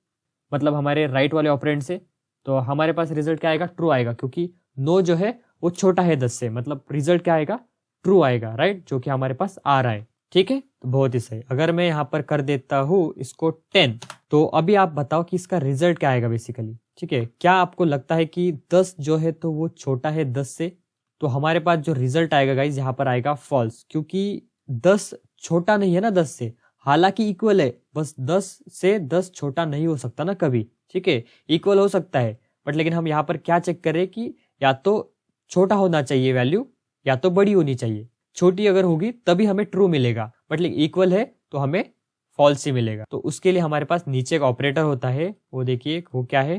मतलब हमारे राइट वाले ऑपरेंड से? तो हमारे पास रिजल्ट क्या आएगा, ट्रू आएगा, क्योंकि 9 जो है वो छोटा है 10 से, मतलब रिजल्ट क्या आएगा, ट्रू आएगा, राइट, जो कि हमारे पास आ रहा है, ठीक है। तो बहुत ही सही। अगर मैं यहाँ पर कर देता हूँ इसको 10, तो अभी आप बताओ कि इसका रिजल्ट क्या आएगा बेसिकली, ठीक है। क्या आपको लगता है कि 10 जो है तो वो छोटा है 10 से? तो हमारे पास जो रिजल्ट आएगा गाइज यहाँ पर आएगा फॉल्स, क्योंकि 10 छोटा नहीं है ना 10 से, हालांकि इक्वल है, बस 10 से 10 छोटा नहीं हो सकता ना कभी, ठीक है। इक्वल हो सकता है, बट लेकिन हम यहाँ पर क्या चेक करें कि या तो छोटा होना चाहिए वैल्यू या तो बड़ी होनी चाहिए। छोटी अगर होगी तभी हमें ट्रू मिलेगा, बट लेकिन इक्वल है तो हमें फॉल्स ही मिलेगा। तो उसके लिए हमारे पास नीचे एक ऑपरेटर होता है, वो देखिए वो क्या है,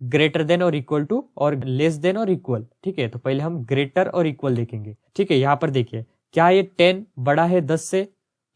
ग्रेटर देन और इक्वल टू और लेस देन और इक्वल, ठीक है। तो पहले हम ग्रेटर और इक्वल देखेंगे, ठीक है। यहाँ पर देखिए क्या ये 10 बड़ा है 10 से?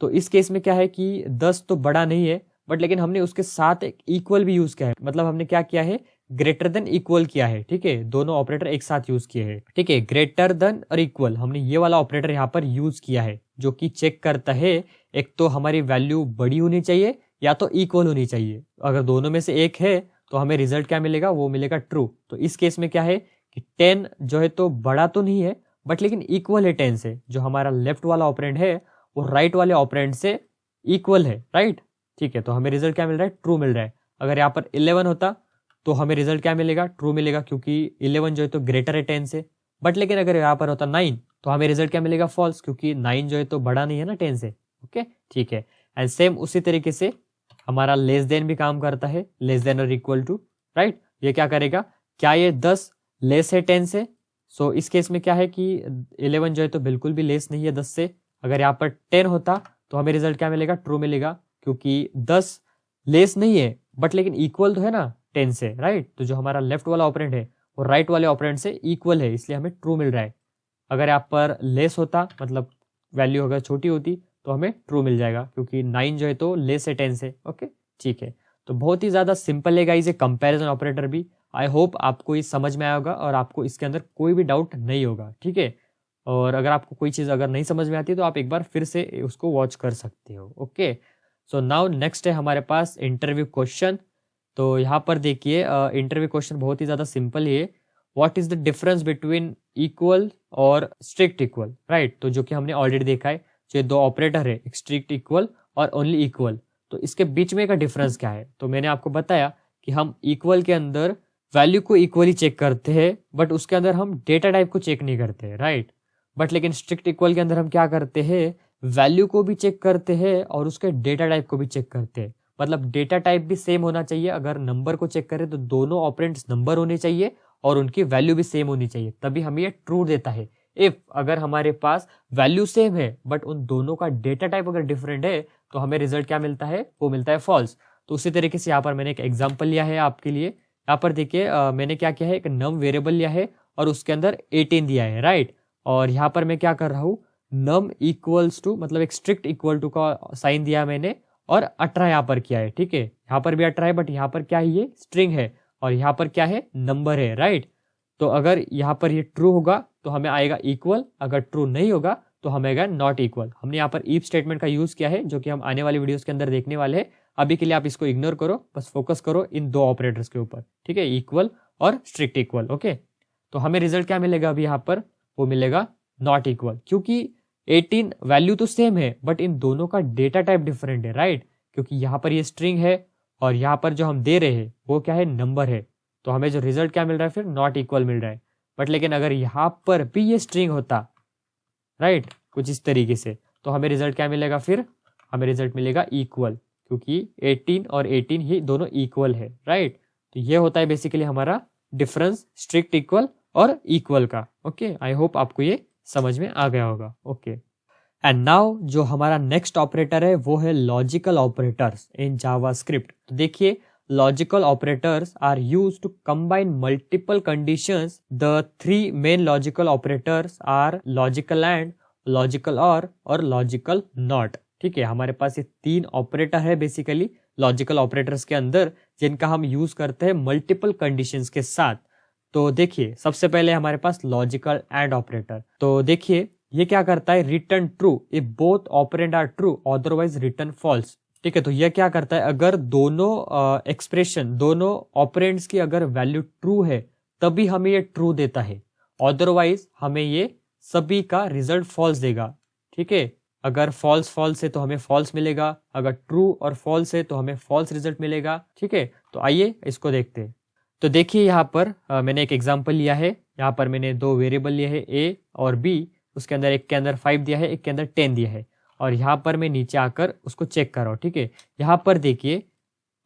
तो इस केस में क्या है कि 10 तो बड़ा नहीं है, बट लेकिन हमने उसके साथ एक इक्वल भी यूज किया है, मतलब हमने क्या किया है, ग्रेटर देन इक्वल किया है। ठीक है, दोनों ऑपरेटर एक साथ यूज किए हैं। ठीक है, ग्रेटर देन और इक्वल, हमने ये वाला ऑपरेटर यहाँ पर यूज किया है, जो कि चेक करता है एक तो हमारी वैल्यू बड़ी होनी चाहिए या तो इक्वल होनी चाहिए। अगर दोनों में से एक है तो हमें रिजल्ट क्या मिलेगा, वो मिलेगा ट्रू। तो इस केस में क्या है कि 10 जो है तो बड़ा तो नहीं है, बट लेकिन इक्वल है 10 से। जो हमारा लेफ्ट वाला ऑपरेंड है वो राइट वाले ऑपरेंड से इक्वल है, राइट। ठीक है, तो हमें रिजल्ट क्या मिल रहा है, ट्रू मिल रहा है। अगर यहाँ पर 11 होता तो हमें रिजल्ट क्या मिलेगा, ट्रू मिलेगा, क्योंकि 11 जो है तो ग्रेटर है 10 से। बट लेकिन अगर यहाँ पर होता 9 तो हमें रिजल्ट क्या मिलेगा, फॉल्स, क्योंकि 9 जो है तो बड़ा नहीं है ना 10 से। ओके, ठीक है। एंड सेम उसी तरीके से हमारा लेस देन भी काम करता है, लेस देन और इक्वल टू, राइट। ये क्या करेगा, क्या ये 10 लेस है 10 से? सो इस केस में क्या है कि 11 जो है तो बिल्कुल भी लेस नहीं है 10 से। अगर यहाँ पर 10 होता तो हमें रिजल्ट क्या मिलेगा, ट्रू मिलेगा, क्योंकि 10 लेस नहीं है बट लेकिन इक्वल तो है ना 10 से, राइट। तो जो हमारा लेफ्ट वाला ऑपरेंड है वो राइट वाले ऑपरेंड से इक्वल है, इसलिए हमें ट्रू मिल रहा है। अगर यहाँ पर लेस होता, मतलब वैल्यू अगर छोटी होती तो हमें ट्रू मिल जाएगा, क्योंकि 9 जो है तो लेस है 10 से। ओके, ठीक है। तो बहुत ही ज्यादा सिंपल है गाइस ये कंपैरिजन ऑपरेटर भी। आई होप आपको ये समझ में आया होगा और आपको इसके अंदर कोई भी डाउट नहीं होगा। ठीक है, और अगर आपको कोई चीज अगर नहीं समझ में आती तो आप एक बार फिर से उसको वॉच कर सकते हो। ओके, सो नाउ नेक्स्ट है हमारे पास इंटरव्यू क्वेश्चन। तो यहाँ पर देखिए इंटरव्यू क्वेश्चन बहुत ही ज्यादा सिंपल है। What is the difference between equal और स्ट्रिक्ट इक्वल, राइट। तो जो कि हमने ऑलरेडी देखा है, जो दो ऑपरेटर है, स्ट्रिक्ट इक्वल और ओनली इक्वल, तो इसके बीच में का डिफरेंस क्या है। तो मैंने आपको बताया कि हम इक्वल के अंदर वैल्यू को इक्वली चेक करते हैं, बट उसके अंदर हम डेटा टाइप को चेक नहीं करते हैं, राइट। बट लेकिन स्ट्रिक्ट इक्वल के अंदर हम क्या करते हैं, वैल्यू को भी चेक करते हैं और उसके डेटा टाइप को भी चेक करते हैं। मतलब डेटा टाइप भी सेम होना चाहिए। अगर नंबर को चेक करें तो दोनों ऑपरेंड्स नंबर होने चाहिए और उनकी वैल्यू भी सेम होनी चाहिए, तभी हमें ये ट्रू देता है। इफ अगर हमारे पास वैल्यू सेम है बट उन दोनों का डेटा टाइप अगर डिफरेंट है तो हमें रिजल्ट क्या मिलता है, वो मिलता है फॉल्स। तो उसी तरीके से यहाँ पर मैंने एक एग्जाम्पल लिया है आपके लिए। यहाँ पर देखिए मैंने क्या किया है, एक नम वेरिएबल लिया है और उसके अंदर 18 दिया है, राइट। और यहाँ पर मैं क्या कर रहा हूँ, नम इक्वल्स टू, मतलब एक स्ट्रिक्ट इक्वल टू का साइन दिया मैंने और 18 यहाँ पर किया है। ठीक है, यहाँ पर भी 18 है बट यहाँ पर क्या है, ये स्ट्रिंग है और यहाँ पर क्या है, नंबर है, राइट। तो अगर यहाँ पर ये ट्रू होगा तो हमें आएगा इक्वल, अगर ट्रू नहीं होगा तो हमें आएगा नॉट इक्वल। हमने यहाँ पर इफ स्टेटमेंट का यूज किया है, जो कि हम आने वाली वीडियोस के अंदर देखने वाले हैं। अभी के लिए आप इसको इग्नोर करो, बस फोकस करो इन दो ऑपरेटर्स के ऊपर। ठीक है, इक्वल और स्ट्रिक्ट इक्वल। ओके, तो हमें रिजल्ट क्या मिलेगा अभी यहाँ पर, वो मिलेगा नॉट इक्वल, क्योंकि 18 वैल्यू तो सेम है बट इन दोनों का डेटा टाइप डिफरेंट है, राइट। क्योंकि यहाँ पर ये स्ट्रिंग है और यहाँ पर जो हम दे रहे हैं वो क्या है, नंबर है। तो हमें जो रिजल्ट क्या मिल रहा है, फिर नॉट इक्वल मिल रहा है। बट लेकिन अगर यहाँ पर भी ये स्ट्रिंग होता, राइट, कुछ इस तरीके से, तो हमें रिजल्ट क्या मिलेगा, फिर हमें रिजल्ट मिलेगा इक्वल, क्योंकि 18 और 18 ही दोनों इक्वल है, राइट। तो ये होता है बेसिकली हमारा डिफरेंस स्ट्रिक्ट इक्वल और इक्वल का। ओके, आई होप आपको ये समझ में आ गया होगा। ओके, एंड नाउ जो हमारा नेक्स्ट ऑपरेटर है वो है लॉजिकल ऑपरेटर्स इन जावास्क्रिप्ट। तो देखिए, logical operators are used to combine multiple conditions. The three main logical operators are logical and, logical or logical not. ठीक है, हमारे पास ये 3 ऑपरेटर है बेसिकली लॉजिकल ऑपरेटर्स के अंदर, जिनका हम यूज करते हैं मल्टीपल कंडीशंस के साथ। तो देखिए, सबसे पहले हमारे पास लॉजिकल एंड ऑपरेटर। तो देखिए ये क्या करता है, return true if both operand are true, otherwise return false. ठीक है, तो यह क्या करता है, अगर दोनों एक्सप्रेशन, दोनों ऑपरेंड्स की अगर वैल्यू ट्रू है तभी हमें ये ट्रू देता है, अदरवाइज हमें ये सभी का रिजल्ट फॉल्स देगा। ठीक है, अगर फॉल्स फॉल्स है तो हमें फॉल्स मिलेगा, अगर ट्रू और फॉल्स है तो हमें फॉल्स रिजल्ट मिलेगा। ठीक है, तो आइए इसको देखते हैं। तो देखिए यहाँ पर मैंने एक एग्जांपल लिया है। यहाँ पर मैंने 2 वेरिएबल लिए हैं, ए और बी। उसके अंदर एक के अंदर 5 दिया है, एक के अंदर 10 दिया है, और यहाँ पर मैं नीचे आकर उसको चेक कर रहा हूँ। ठीक है, यहाँ पर देखिए,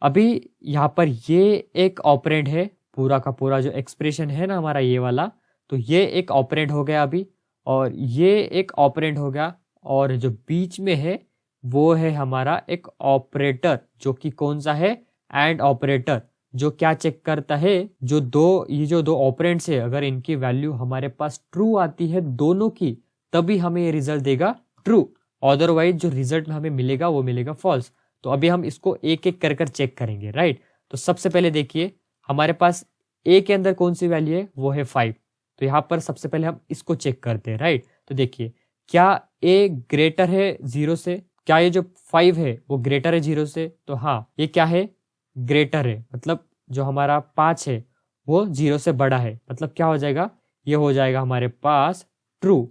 अभी यहाँ पर ये एक ऑपरेंड है, पूरा का पूरा जो एक्सप्रेशन है ना हमारा ये वाला, तो ये एक ऑपरेंड हो गया अभी, और ये एक ऑपरेंड हो गया, और जो बीच में है वो है हमारा एक ऑपरेटर, जो कि कौन सा है, एंड ऑपरेटर, जो क्या चेक करता है, ये जो दो ऑपरेंड्स है, अगर इनकी वैल्यू हमारे पास ट्रू आती है दोनों की, तभी हमें ये रिजल्ट देगा ट्रू। अदरवाइज जो रिजल्ट में हमें मिलेगा वो मिलेगा फॉल्स। तो अभी हम इसको एक एक कर चेक करेंगे, राइट। तो सबसे पहले देखिए हमारे पास ए के अंदर कौन सी वैल्यू है, वो है 5। तो यहाँ पर सबसे पहले हम इसको चेक करते हैं, राइट। तो देखिए क्या ए ग्रेटर है 0 से, क्या ये जो 5 है वो ग्रेटर है 0 से, तो हाँ ये क्या है, ग्रेटर है, मतलब जो हमारा 5 है वो 0 से बड़ा है, मतलब क्या हो जाएगा, ये हो जाएगा हमारे पास ट्रू।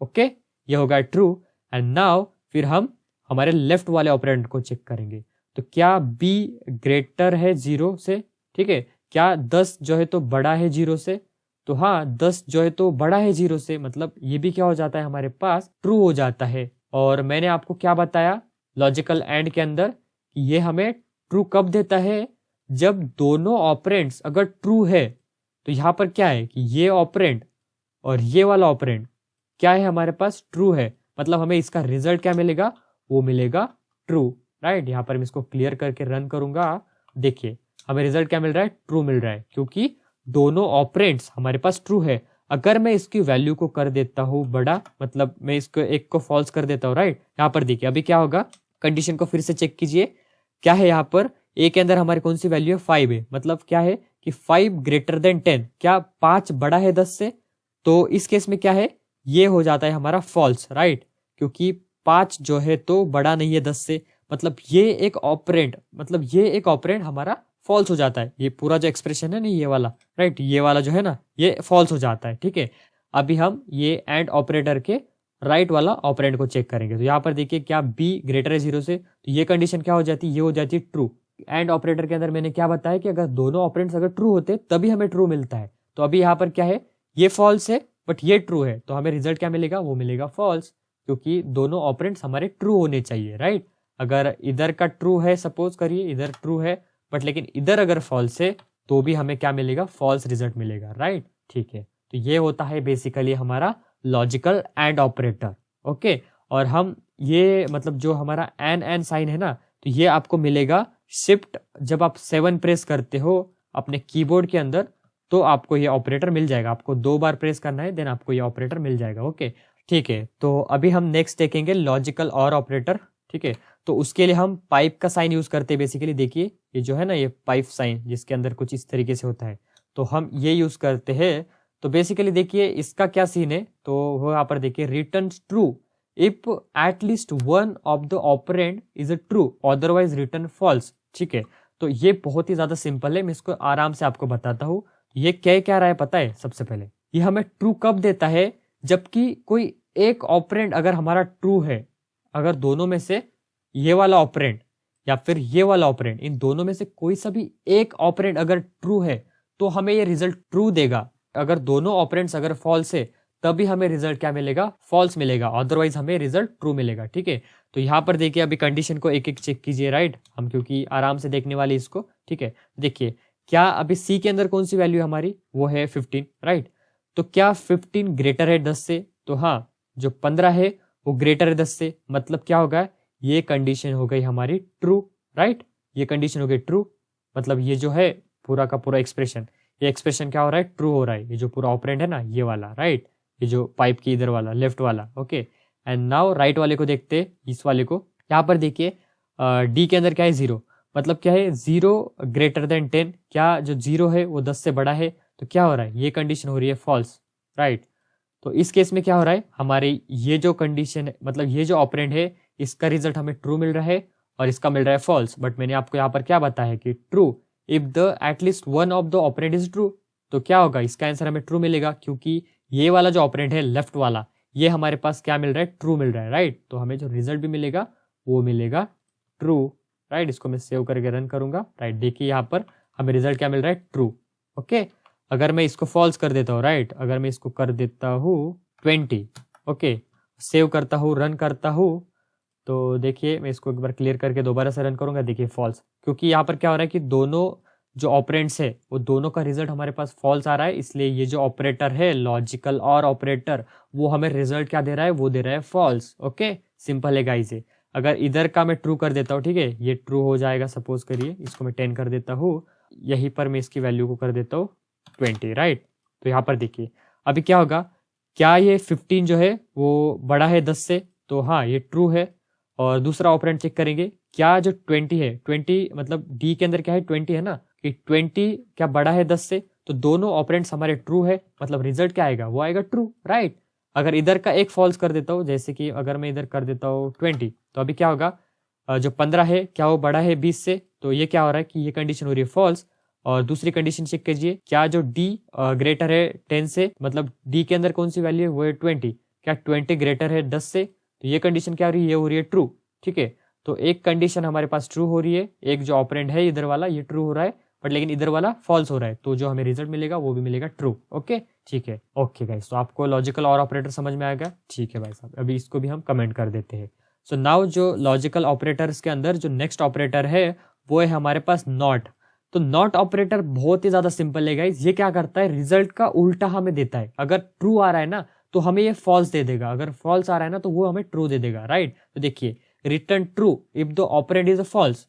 ओके, ये होगा ट्रू। एंड नाउ फिर हम हमारे लेफ्ट वाले ऑपरेंड को चेक करेंगे। तो क्या बी ग्रेटर है 0 से, ठीक है, क्या 10 जो है तो बड़ा है 0 से, तो हाँ 10 जो है तो बड़ा है 0 से, मतलब ये भी क्या हो जाता है हमारे पास ट्रू हो जाता है। और मैंने आपको क्या बताया लॉजिकल एंड के अंदर, ये हमें ट्रू कब देता है, जब दोनों ऑपरेंड्स अगर ट्रू है। तो यहाँ पर क्या है कि ये ऑपरेंड और ये वाला ऑपरेंड क्या है हमारे पास, ट्रू है, मतलब हमें इसका रिजल्ट क्या मिलेगा, वो मिलेगा ट्रू, राइट। यहाँ पर मैं इसको क्लियर करके रन करूंगा, देखिए हमें रिजल्ट क्या मिल रहा है, ट्रू मिल रहा है, क्योंकि दोनों ऑपरेंड्स हमारे पास ट्रू है। अगर मैं इसकी वैल्यू को कर देता हूँ बड़ा, मतलब मैं इसको एक को फॉल्स कर देता हूँ, राइट। यहाँ पर देखिए अभी क्या होगा, कंडीशन को फिर से चेक कीजिए, क्या है यहाँ पर ए के अंदर हमारी कौन सी वैल्यू है, 5 है, मतलब क्या है कि 5 ग्रेटर देन 10, क्या 5 बड़ा है 10 से, तो इस केस में क्या है, ये हो जाता है हमारा फॉल्स, राइट, क्योंकि 5 जो है तो बड़ा नहीं है 10 से, मतलब ये एक ऑपरेंड हमारा फॉल्स हो जाता है। ये पूरा जो एक्सप्रेशन है ना ये वाला, राइट, ये वाला जो है ना ये फॉल्स हो जाता है, ठीक है। अभी हम ये एंड ऑपरेटर के राइट वाला ऑपरेंड को चेक करेंगे। तो यहाँ पर देखिए क्या बी ग्रेटर है 0 से, तो ये कंडीशन क्या हो जाती है, ये हो जाती है ट्रू। एंड ऑपरेटर के अंदर मैंने क्या बताया कि अगर दोनों ऑपरेंड्स अगर ट्रू होते तभी हमें ट्रू मिलता है। तो अभी यहाँ पर क्या है, ये फॉल्स है बट ये ट्रू है, तो हमें रिजल्ट क्या मिलेगा, वो मिलेगा फॉल्स, क्योंकि दोनों ऑपरेंड्स हमारे ट्रू होने चाहिए, राइट। अगर इधर का ट्रू है, सपोज करिए इधर ट्रू है बट लेकिन इधर अगर फॉल्स है तो भी हमें क्या मिलेगा, फॉल्स रिजल्ट मिलेगा, राइट, ठीक है। तो ये होता है बेसिकली हमारा लॉजिकल एंड ऑपरेटर, ओके। और हम ये मतलब जो हमारा एन साइन है ना, तो ये आपको मिलेगा शिफ्ट जब आप 7 प्रेस करते हो अपने कीबोर्ड के अंदर, तो आपको ये ऑपरेटर मिल जाएगा। आपको 2 बार प्रेस करना है, देन आपको ये ऑपरेटर मिल जाएगा, ओके, ठीक है। तो अभी हम नेक्स्ट देखेंगे लॉजिकल और ऑपरेटर, ठीक है। तो उसके लिए हम पाइप का साइन यूज करते हैं बेसिकली। देखिए ये जो है ना ये पाइप साइन, जिसके अंदर कुछ इस तरीके से होता है, तो हम ये यूज करते हैं। तो बेसिकली देखिए इसका क्या सीन है, तो वो यहाँ पर देखिए return true if at least one of the operand is a true, otherwise return false, ठीक है। तो ये बहुत ही ज्यादा सिंपल है, मैं इसको आराम से आपको बताता हूँ। ये क्या रहा है पता है, सबसे पहले ये हमें ट्रू कब देता है, जबकि कोई एक ऑपरेंड अगर हमारा ट्रू है, अगर दोनों में से ये वाला ऑपरेंड या फिर ये वाला ऑपरेंड, इन दोनों में से कोई सा भी एक ऑपरेंड अगर ट्रू है तो हमें ये रिजल्ट ट्रू देगा। अगर दोनों ऑपरेंड्स अगर फॉल्स है तभी हमें रिजल्ट क्या मिलेगा, फॉल्स मिलेगा, अदरवाइज हमें रिजल्ट ट्रू मिलेगा, ठीक है। तो यहाँ पर देखिए अभी कंडीशन को एक एक चेक कीजिए, राइट, हम क्योंकि आराम से देखने वाले इसको, ठीक है। देखिए क्या अभी सी के अंदर कौन सी वैल्यू है हमारी, वो है 15, राइट। तो क्या 15 ग्रेटर है 10 से, तो हाँ जो 15 है वो ग्रेटर है 10 से, मतलब क्या होगा, ये कंडीशन हो गई हमारी ट्रू, राइट, ये कंडीशन हो गई ट्रू, मतलब ये जो है पूरा का पूरा एक्सप्रेशन, ये एक्सप्रेशन क्या हो रहा है, ट्रू हो रहा है। ये जो पूरा ऑपरेंड है ना ये वाला, राइट, ये जो पाइप की इधर वाला लेफ्ट वाला, ओके। एंड नाउ राइट वाले को देखते हैं, इस वाले को। यहाँ पर देखिए डी के अंदर क्या है 0, मतलब क्या है 0 ग्रेटर देन 10, क्या जो 0 है वो 10 से बड़ा है, तो क्या हो रहा है, ये कंडीशन हो रही है फॉल्स, राइट। तो इस केस में क्या हो रहा है, हमारे ये जो कंडीशन है, मतलब ये जो ऑपरेंड है इसका रिजल्ट हमें ट्रू मिल रहा है और इसका मिल रहा है फॉल्स। बट मैंने आपको यहाँ पर क्या बताया है कि true if the at least one of the operand is true, तो क्या होगा, इसका आंसर हमें ट्रू मिलेगा, क्योंकि ये वाला जो ऑपरेंड है लेफ्ट वाला, ये हमारे पास क्या मिल रहा है, ट्रू मिल रहा है, राइट। तो हमें जो रिजल्ट भी मिलेगा वो मिलेगा ट्रू, राइट। इसको मैं सेव करके रन करूंगा, राइट। देखिए यहाँ पर हमें रिजल्ट क्या मिल रहा है, ट्रू, ओके। अगर मैं इसको फॉल्स कर देता हूँ, राइट, अगर मैं इसको कर देता हूँ 20, ओके, सेव करता हूँ, रन करता हूँ, तो देखिए मैं इसको एक बार क्लियर करके दोबारा से रन करूंगा, देखिए फॉल्स, क्योंकि यहाँ पर क्या हो रहा है कि दोनों जो ऑपरेंड्स है वो दोनों का रिजल्ट हमारे पास फॉल्स आ रहा है, इसलिए ये जो ऑपरेटर है लॉजिकल और ऑपरेटर, वो हमें रिजल्ट क्या दे रहा है, वो दे रहा है फॉल्स, ओके। सिंपल है गाइस ये। अगर इधर का मैं ट्रू कर देता हूँ, ठीक है, ये ट्रू हो जाएगा, सपोज करिए इसको मैं 10 कर देता हूँ, यहीं पर मैं इसकी वैल्यू को कर देता हूँ 20, राइट। तो यहाँ पर देखिए अभी क्या होगा, क्या ये 15 जो है वो बड़ा है 10 से, तो हाँ ये ट्रू है। और दूसरा ऑपरेंड चेक करेंगे, क्या जो 20 है, 20 मतलब डी के अंदर क्या है 20 है ना, कि 20 क्या बड़ा है 10 से, तो दोनों ऑपरेंड्स हमारे ट्रू है, मतलब रिजल्ट क्या आएगा, वो आएगा ट्रू, राइट। अगर इधर का एक फॉल्स कर देता हूँ, जैसे कि अगर मैं इधर कर देता हूँ 20, तो अभी क्या होगा, जो 15 है क्या वो बड़ा है 20 से, तो ये क्या हो रहा है कि ये कंडीशन हो रही है फॉल्स। और दूसरी कंडीशन चेक कीजिए, क्या जो डी ग्रेटर है 10 से, मतलब डी के अंदर कौन सी वैल्यू है वो है 20, क्या 20 ग्रेटर है 10 से, तो ये कंडीशन क्या हो रही है, ये हो रही है ट्रू, ठीक है। तो एक कंडीशन हमारे पास ट्रू हो रही है, एक जो ऑपरेंड है इधर वाला ये ट्रू हो रहा है, बट लेकिन इधर वाला फॉल्स हो रहा है, तो जो हमें रिजल्ट मिलेगा वो भी मिलेगा ट्रू। ओके ठीक है, ओके गाइस, तो आपको लॉजिकल और ऑपरेटर समझ में आएगा, ठीक है भाई साहब। अभी इसको भी हम कमेंट कर देते हैं। सो नाउ जो लॉजिकल ऑपरेटर्स के अंदर जो नेक्स्ट ऑपरेटर है वो है हमारे पास नॉट। तो नॉट ऑपरेटर बहुत ही ज्यादा सिंपल है गाइस, ये क्या करता है, रिजल्ट का उल्टा हमें देता है। अगर ट्रू आ रहा है ना तो हमें ये फॉल्स दे देगा, अगर फॉल्स आ रहा है ना तो वो हमें ट्रू दे देगा, राइट। तो देखिए, return true if the operand is a false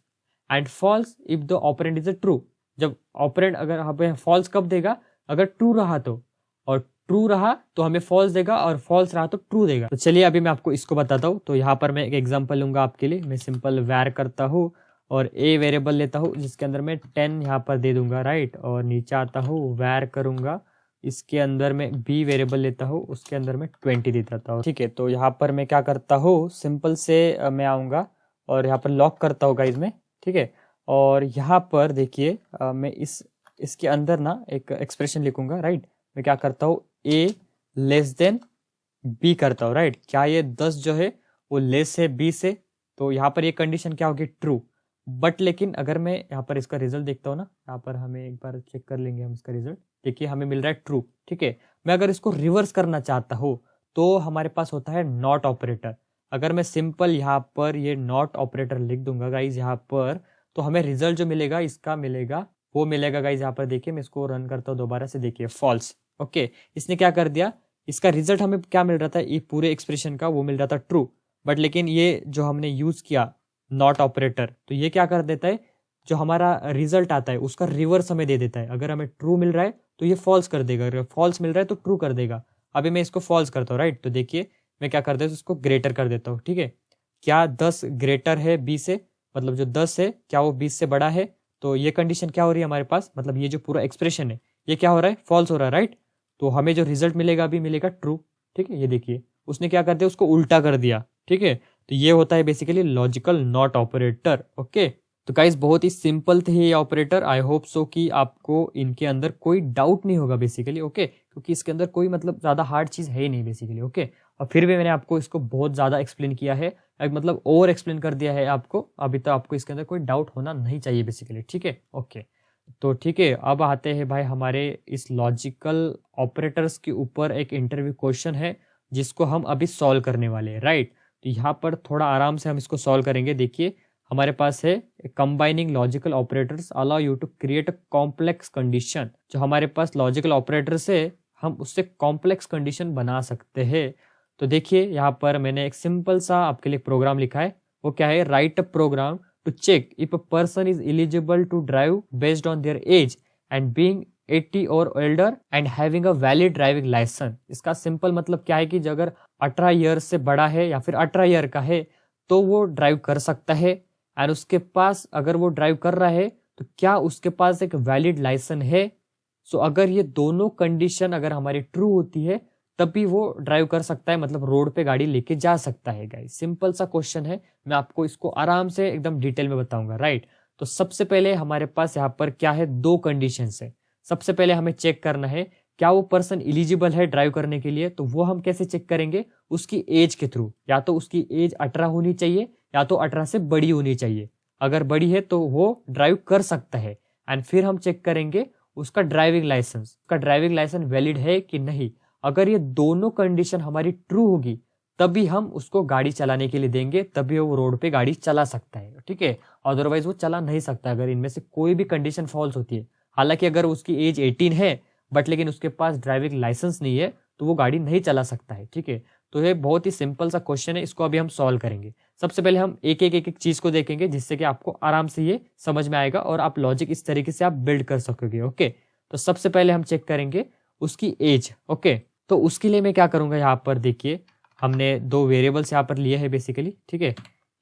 and false if the operand is a true. जब ऑपरेंड अगर हमें फॉल्स कब देगा, अगर ट्रू रहा तो, और ट्रू रहा तो हमें फॉल्स देगा, और फॉल्स रहा तो ट्रू देगा। तो चलिए अभी मैं आपको इसको बताता हूँ। तो यहाँ पर मैं एक एग्जांपल लूंगा आपके लिए। मैं सिंपल वैर करता हूँ और ए वेरिएबल लेता हूँ जिसके अंदर मैं 10 यहाँ पर दे दूंगा, राइट। और नीचे आता हूँ वैर करूंगा, इसके अंदर मैं बी वेरिएबल लेता हूँ, उसके अंदर मैं 20 दे देता हूँ, ठीक है। तो यहाँ पर मैं क्या करता हूँ, सिंपल से मैं आऊँगा और यहाँ पर लॉक करता हूँ गाइज में, ठीक है। और यहाँ पर देखिए मैं इसके अंदर ना एक एक्सप्रेशन लिखूंगा, राइट। मैं क्या करता हूँ, ए लेस देन बी करता हूँ, राइट। क्या ये 10 जो है वो लेस है बी से, तो यहाँ पर ये कंडीशन क्या होगी, ट्रू। बट लेकिन अगर मैं यहाँ पर इसका रिजल्ट देखता हूँ ना, यहाँ पर हमें एक बार चेक कर लेंगे हम इसका रिजल्ट, देखिए हमें मिल रहा है ट्रू, ठीक है। मैं अगर इसको रिवर्स करना चाहता हूँ तो हमारे पास होता है नॉट ऑपरेटर। अगर मैं सिंपल यहाँ पर ये नॉट ऑपरेटर लिख दूंगा गाइज यहाँ पर, तो हमें रिजल्ट जो मिलेगा इसका मिलेगा, वो मिलेगा गाइज यहाँ पर। देखिए मैं इसको रन करता हूँ दोबारा से, देखिए फॉल्स, ओके। इसने क्या कर दिया, इसका रिजल्ट हमें क्या मिल रहा था, ये पूरे एक्सप्रेशन का वो मिल रहा था ट्रू, बट लेकिन ये जो हमने यूज किया नॉट ऑपरेटर, तो ये क्या कर देता है, जो हमारा रिजल्ट आता है उसका रिवर्स हमें दे देता है। अगर हमें ट्रू मिल रहा है तो ये फॉल्स कर देगा, अगर फॉल्स मिल रहा है तो ट्रू कर देगा। अभी मैं इसको फॉल्स करता हूँ, राइट। तो देखिए मैं क्या कर देता हूँ, इसको ग्रेटर कर देता हूँ, ठीक है। क्या 10 ग्रेटर है 20 से, मतलब जो 10 है क्या वो 20 से बड़ा है, तो ये कंडीशन क्या हो रही है हमारे पास, मतलब ये जो पूरा एक्सप्रेशन है ये क्या हो रहा है, फॉल्स हो रहा है, राइट। तो हमें जो रिजल्ट मिलेगा अभी मिलेगा ट्रू, ठीक है। ये देखिए उसने क्या कर दिया, उसको उल्टा कर दिया, ठीक है। तो ये होता है basically logical not operator, okay. तो गाइस बहुत ही सिंपल थे ये ऑपरेटर। आई होप सो कि आपको इनके अंदर कोई डाउट नहीं होगा बेसिकली, ओके, क्योंकि इसके अंदर कोई मतलब ज्यादा हार्ड चीज है ही नहीं बेसिकली, ओके। और फिर भी मैंने आपको इसको बहुत ज्यादा एक्सप्लेन किया है, मतलब ओवर एक्सप्लेन कर दिया है आपको। अभी तो आपको इसके अंदर कोई डाउट होना नहीं चाहिए बेसिकली, ठीक है, ओके। तो ठीक है, अब आते हैं भाई हमारे इस लॉजिकल ऑपरेटर्स के ऊपर एक इंटरव्यू क्वेश्चन है जिसको हम अभी सॉल्व करने वाले हैं, राइट। तो यहाँ पर थोड़ा आराम से हम इसको सॉल्व करेंगे। देखिए हमारे पास है combining logical operators allow you to create a complex condition. जो हमारे पास लॉजिकल ऑपरेटर्स है हम उससे कॉम्प्लेक्स कंडीशन बना सकते हैं। तो देखिए यहाँ पर मैंने एक सिंपल सा आपके लिए प्रोग्राम लिखा है, वो क्या है, right a program to check if a person is eligible to drive based on their age and being 80 or elder and having a valid driving license. इसका सिंपल मतलब क्या है कि जो अगर 18 ईयर से बड़ा है या फिर 18 ईयर का है तो वो ड्राइव कर सकता है, और उसके पास अगर वो ड्राइव कर रहा है तो क्या उसके पास एक वैलिड लाइसेंस है। सो अगर ये दोनों कंडीशन अगर हमारी ट्रू होती है तभी वो ड्राइव कर सकता है, मतलब रोड पे गाड़ी लेके जा सकता है गाइस। सिंपल सा क्वेश्चन है, मैं आपको इसको आराम से एकदम डिटेल में बताऊंगा, राइट। तो सबसे पहले हमारे पास यहाँ पर क्या है, दो कंडीशन है। सबसे पहले हमें चेक करना है क्या वो पर्सन एलिजिबल है ड्राइव करने के लिए। तो वो हम कैसे चेक करेंगे, उसकी एज के थ्रू, या तो उसकी एज 18 होनी चाहिए या तो 18 से बड़ी होनी चाहिए। अगर बड़ी है तो वो ड्राइव कर सकता है। एंड फिर हम चेक करेंगे उसका ड्राइविंग लाइसेंस, उसका ड्राइविंग लाइसेंस वैलिड है कि नहीं। अगर ये दोनों कंडीशन हमारी ट्रू होगी तभी हम उसको गाड़ी चलाने के लिए देंगे, तभी वो रोड पे गाड़ी चला सकता है, ठीक है। अदरवाइज वो चला नहीं सकता अगर इनमें से कोई भी कंडीशन फॉल्स होती है। हालांकि अगर उसकी एज 18 है बट लेकिन उसके पास ड्राइविंग लाइसेंस नहीं है तो वो गाड़ी नहीं चला सकता है, ठीक है। तो ये बहुत ही सिंपल सा क्वेश्चन है, इसको अभी हम सॉल्व करेंगे। सबसे पहले हम एक एक चीज को देखेंगे जिससे कि आपको आराम से ये समझ में आएगा और आप लॉजिक इस तरीके से आप बिल्ड कर सकोगे, ओके। तो सबसे पहले हम चेक करेंगे उसकी एज, ओके। तो उसके लिए मैं क्या करूंगा, यहाँ पर देखिए हमने दो वेरिएबल्स यहाँ पर लिए है बेसिकली, ठीक है।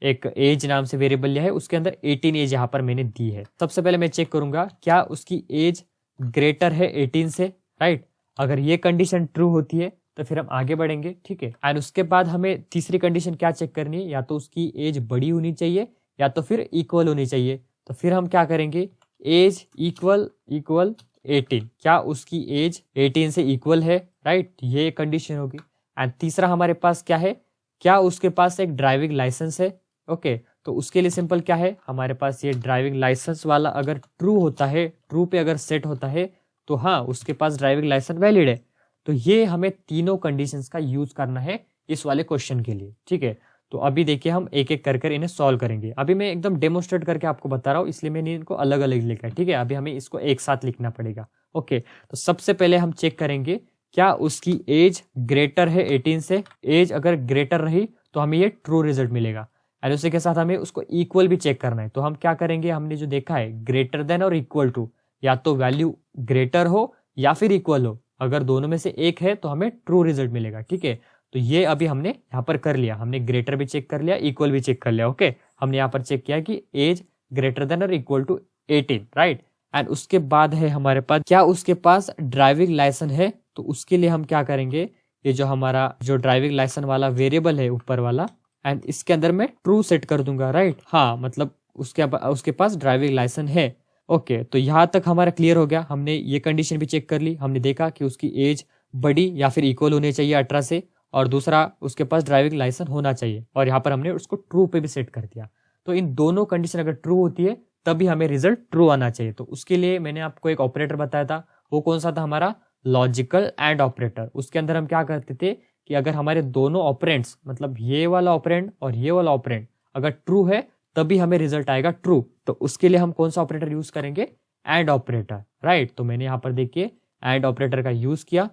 एक एज नाम से वेरिएबल लिया है, उसके अंदर 18 एज यहाँ पर मैंने दी है। सबसे पहले मैं चेक करूंगा क्या उसकी एज ग्रेटर है 18 से, राइट। अगर ये कंडीशन ट्रू होती है तो फिर हम आगे बढ़ेंगे, ठीक है। एंड उसके बाद हमें तीसरी कंडीशन क्या चेक करनी है, या तो उसकी एज बड़ी होनी चाहिए या तो फिर इक्वल होनी चाहिए। तो फिर हम क्या करेंगे, एज इक्वल 18, क्या उसकी एज 18 से इक्वल है, राइट, ये कंडीशन होगी। एंड तीसरा हमारे पास क्या है, क्या उसके पास एक ड्राइविंग लाइसेंस है, ओके। तो उसके लिए सिंपल क्या है, हमारे पास ये ड्राइविंग लाइसेंस वाला अगर ट्रू होता है, ट्रू पे अगर सेट होता है तो हाँ उसके पास ड्राइविंग लाइसेंस वैलिड है। तो ये हमें तीनों कंडीशंस का यूज करना है इस वाले क्वेश्चन के लिए, ठीक है। तो अभी देखिए हम एक एक कर इन्हें सॉल्व करेंगे। अभी मैं एकदम डेमोस्ट्रेट करके आपको बता रहा हूँ, इसलिए मैंने इनको अलग अलग लिखा है, ठीक है। अभी हमें इसको एक साथ लिखना पड़ेगा, ओके। तो सबसे पहले हम चेक करेंगे क्या उसकी एज ग्रेटर है 18 से। एज अगर ग्रेटर रही तो हमें ये ट्रू रिजल्ट मिलेगा। और उसी के साथ हमें उसको इक्वल भी चेक करना है। तो हम क्या करेंगे, हमने जो देखा है ग्रेटर देन और इक्वल टू, या तो वैल्यू ग्रेटर हो या फिर इक्वल हो। अगर दोनों में से एक है तो हमें ट्रू रिजल्ट मिलेगा, ठीक है। तो ये अभी हमने यहाँ पर कर लिया, हमने ग्रेटर भी चेक कर लिया, इक्वल भी चेक कर लिया, ओके। हमने यहाँ पर चेक किया कि एज ग्रेटर देन और इक्वल टू 18, राइट। एंड उसके बाद है हमारे पास क्या उसके पास ड्राइविंग लाइसेंस है। तो उसके लिए हम क्या करेंगे, ये जो हमारा जो ड्राइविंग लाइसेंस वाला वेरिएबल है ऊपर वाला, एंड इसके अंदर मैं ट्रू सेट कर दूंगा, राइट। हाँ मतलब उसके पास ड्राइविंग लाइसेंस है, ओके। तो यहाँ तक हमारा क्लियर हो गया। हमने ये कंडीशन भी चेक कर ली, हमने देखा कि उसकी एज बड़ी या फिर इक्वल होनी चाहिए 18 से, और दूसरा उसके पास ड्राइविंग लाइसेंस होना चाहिए, और यहाँ पर हमने उसको ट्रू पे भी सेट कर दिया। तो इन दोनों कंडीशन अगर ट्रू होती है तभी हमें रिजल्ट ट्रू आना चाहिए। तो उसके लिए मैंने आपको एक ऑपरेटर बताया था, वो कौन सा था, हमारा लॉजिकल एंड ऑपरेटर। उसके अंदर हम क्या करते थे कि अगर हमारे दोनों ऑपरेंड्स, मतलब ये वाला ऑपरेंड और ये वाला ऑपरेंड अगर ट्रू है तभी हमें रिजल्ट आएगा ट्रू। तो उसके लिए हम कौन सा ऑपरेटर यूज करेंगे, एंड ऑपरेटर, राइट। तो मैंने यहाँ पर देखिए एंड ऑपरेटर का यूज किया,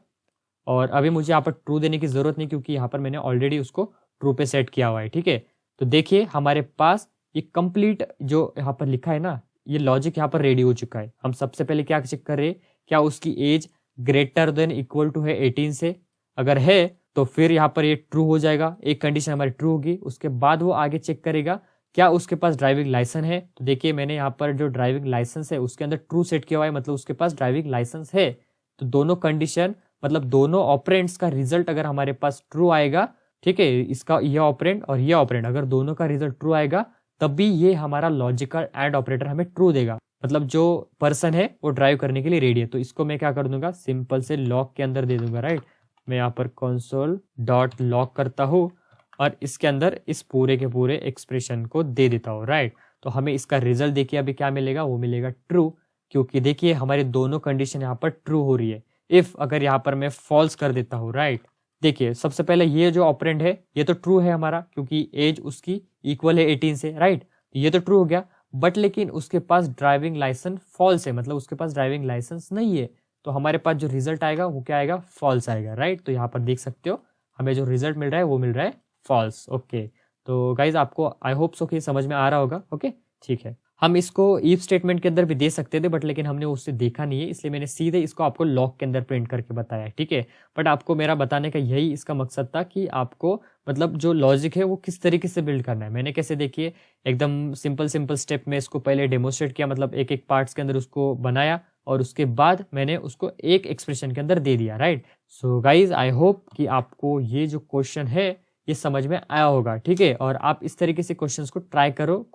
और अभी मुझे यहाँ पर ट्रू देने की जरूरत नहीं क्योंकि यहाँ पर मैंने ऑलरेडी उसको ट्रू पे सेट किया हुआ है, ठीक है। तो देखिए हमारे पास ये कंप्लीट जो यहाँ पर लिखा है ना, ये लॉजिक यहाँ पर रेडी हो चुका है। हम सबसे पहले क्या चेक कर रहे हैं, क्या उसकी age greater than equal to है 18 से। अगर है तो फिर यहाँ पर ये ट्रू हो जाएगा, एक कंडीशन हमारी ट्रू होगी। उसके बाद वो आगे चेक करेगा क्या उसके पास ड्राइविंग लाइसेंस है। तो देखिए मैंने यहाँ पर जो ड्राइविंग लाइसेंस है उसके अंदर ट्रू सेट किया हुआ है, मतलब उसके पास ड्राइविंग लाइसेंस है। तो दोनों कंडीशन, मतलब दोनों ऑपरेंड्स का रिजल्ट अगर हमारे पास ट्रू आएगा, ठीक है, इसका ये ऑपरेंड और ये ऑपरेंड अगर दोनों का रिजल्ट ट्रू आएगा तभी ये हमारा लॉजिकल एंड ऑपरेटर हमें ट्रू देगा, मतलब जो पर्सन है वो ड्राइव करने के लिए रेडी है। तो इसको मैं क्या कर दूंगा, सिंपल से लॉग के अंदर दे दूंगा, राइट। मैं यहाँ पर कंसोल डॉट लॉग करता हूँ और इसके अंदर इस पूरे के पूरे एक्सप्रेशन को दे देता हूँ, राइट। तो हमें इसका रिजल्ट देखिए अभी क्या मिलेगा, वो मिलेगा ट्रू, क्योंकि देखिए हमारी दोनों कंडीशन यहाँ पर ट्रू हो रही है। इफ अगर यहाँ पर मैं फॉल्स कर देता हूँ, राइट, देखिए सबसे पहले ये जो ऑपरेंड है ये तो ट्रू है हमारा, क्योंकि एज उसकी इक्वल है 18 से, राइट। ये तो ट्रू हो गया, बट लेकिन उसके पास ड्राइविंग लाइसेंस फॉल्स है, मतलब उसके पास ड्राइविंग लाइसेंस नहीं है। तो हमारे पास जो रिजल्ट आएगा वो क्या आएगा, फॉल्स आएगा, राइट। तो यहाँ पर देख सकते हो हमें जो रिजल्ट मिल रहा है वो मिल रहा है फॉल्स, ओके। तो गाइज आपको आई होप सो कि समझ में आ रहा होगा, ओके, ठीक है। हम इसको इफ स्टेटमेंट के अंदर भी दे सकते थे, बट लेकिन हमने उससे देखा नहीं है, इसलिए मैंने सीधे इसको आपको लॉग के अंदर प्रिंट करके बताया, ठीक है। बट आपको मेरा बताने का यही इसका मकसद था कि आपको मतलब जो लॉजिक है वो किस तरीके से बिल्ड करना है। मैंने कैसे देखिए एकदम सिंपल स्टेप में इसको पहले डेमोस्ट्रेट किया, मतलब एक एक पार्ट्स के अंदर उसको बनाया और उसके बाद मैंने उसको एक एक्सप्रेशन के अंदर दे दिया, right. So guys I hope कि आपको ये जो क्वेश्चन है ये समझ में आया होगा, ठीक है। और आप इस तरीके से क्वेश्चंस को ट्राई करो,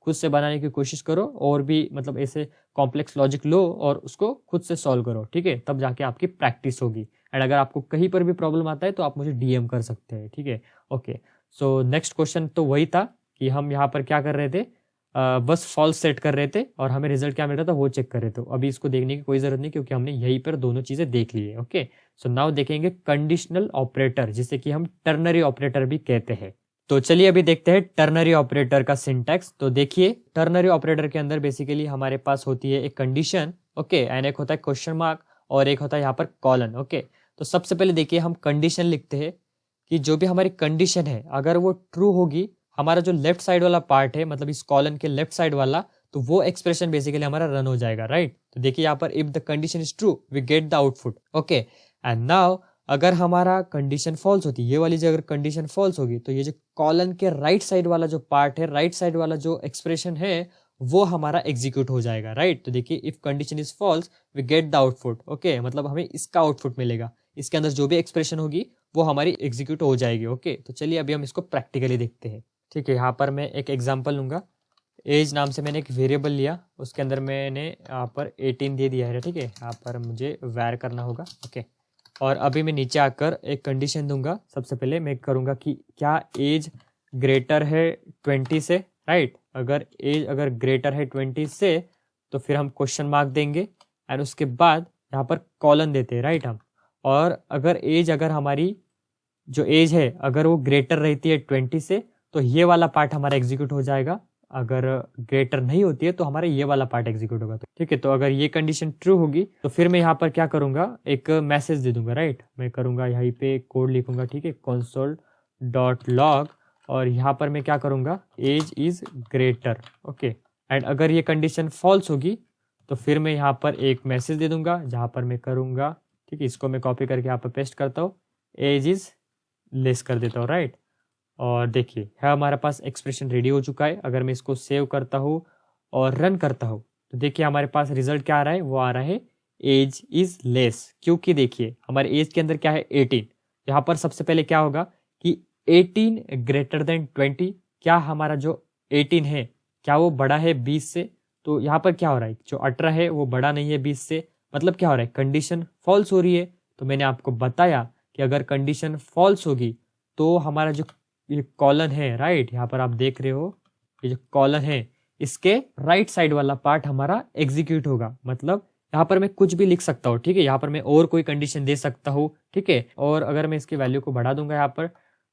खुद से बनाने की कोशिश करो, और भी मतलब ऐसे कॉम्प्लेक्स लॉजिक लो और उसको खुद से सॉल्व करो, ठीक है। तब जाके आपकी प्रैक्टिस होगी। एंड अगर आपको कहीं पर भी प्रॉब्लम आता है तो आप मुझे डीएम कर सकते हैं, ठीक है, ओके। सो नेक्स्ट क्वेश्चन तो वही था कि हम यहाँ पर क्या कर रहे थे, बस फॉल्स सेट कर रहे थे और हमें रिजल्ट क्या मिल रहा था वो चेक कर रहे थे। अभी इसको देखने की कोई जरूरत नहीं क्योंकि हमने यहीं पर दोनों चीजें देख ली है, ओके। सो नाउ देखेंगे कंडीशनल ऑपरेटर, जिसे कि हम टर्नरी ऑपरेटर भी कहते हैं। तो चलिए अभी देखते हैं टर्नरी ऑपरेटर का सिंटैक्स। तो देखिए टर्नरी ऑपरेटर के अंदर बेसिकली हमारे पास होती है एक कंडीशन, ओके, एंड एक होता है क्वेश्चन मार्क और एक होता है यहाँ पर कॉलन, ओके। तो सबसे पहले देखिए हम कंडीशन लिखते हैं कि जो भी हमारी कंडीशन है अगर वो ट्रू होगी, हमारा जो लेफ्ट साइड वाला पार्ट है, मतलब इस कॉलन के लेफ्ट साइड वाला, तो वो एक्सप्रेशन बेसिकली हमारा रन हो जाएगा, राइट। तो देखिए यहाँ पर if the condition is true we get the output, okay. And now अगर हमारा कंडीशन फॉल्स होती, ये वाली जो अगर कंडीशन फॉल्स होगी तो ये जो कॉलन के राइट साइड वाला जो पार्ट है, राइट साइड वाला जो एक्सप्रेशन है वो हमारा एग्जीक्यूट हो जाएगा, राइट। तो देखिए if condition is false we get the output, okay, मतलब हमें इसका आउटपुट मिलेगा, इसके अंदर जो भी एक्सप्रेशन होगी वो हमारी एग्जीक्यूट हो जाएगी, ओके। तो चलिए अभी हम इसको प्रैक्टिकली देखते हैं, ठीक है। यहाँ पर मैं एक एग्जाम्पल लूंगा। एज नाम से मैंने एक वेरिएबल लिया, उसके अंदर मैंने यहाँ पर 18 दे दिया है, ठीक है। यहाँ पर मुझे वैर करना होगा, ओके। और अभी मैं नीचे आकर एक कंडीशन दूंगा। सबसे पहले मैं करूंगा कि क्या एज ग्रेटर है 20 से, राइट। अगर एज अगर ग्रेटर है 20 से तो फिर हम क्वेश्चन मार्क देंगे एंड उसके बाद यहाँ पर कॉलन देते हैं, राइट हम। और अगर एज अगर हमारी जो एज है अगर वो ग्रेटर रहती है 20 से तो ये वाला पार्ट हमारा एग्जीक्यूट हो जाएगा, अगर ग्रेटर नहीं होती है तो हमारा ये वाला पार्ट एग्जीक्यूट होगा, तो ठीक है। तो अगर ये कंडीशन ट्रू होगी तो फिर मैं यहाँ पर क्या करूंगा, एक मैसेज दे दूंगा, राइट। मैं करूंगा यहाँ पे कोड लिखूंगा, ठीक है, console.log, और यहाँ पर मैं क्या करूंगा, age is greater, okay. And अगर ये कंडीशन फॉल्स होगी तो फिर मैं यहाँ पर एक मैसेज दे दूंगा जहाँ पर मैं करूंगा, ठीक है, इसको मैं कॉपी करके यहाँ पर पेस्ट करता हूँ, एज इज लेस कर देता हूँ, राइट। और देखिए है हमारे पास एक्सप्रेशन रेडी हो चुका है। अगर मैं इसको सेव करता हूँ और रन करता हूँ तो देखिए हमारे पास रिजल्ट क्या आ रहा है, वो आ रहा है एज इज लेस, क्योंकि देखिए हमारे एज के अंदर क्या है 18। यहाँ पर सबसे पहले क्या होगा कि 18 ग्रेटर देन 20, क्या हमारा जो 18 है क्या वो बड़ा है 20 से। तो यहाँ पर क्या हो रहा है, जो 18 है वो बड़ा नहीं है 20 से, मतलब क्या हो रहा है, कंडीशन फॉल्स हो रही है। तो मैंने आपको बताया कि अगर कंडीशन फॉल्स होगी तो हमारा जो ये कॉलन है, राइट, यहाँ पर आप देख रहे हो ये जो कॉलन है इसके राइट साइड वाला पार्ट हमारा एग्जीक्यूट होगा। मतलब यहाँ पर मैं कुछ भी लिख सकता हूँ, ठीक है, यहाँ पर मैं और कोई कंडीशन दे सकता हूँ, ठीक है। और अगर मैं इसकी वैल्यू को बढ़ा दूंगा, यहाँ पर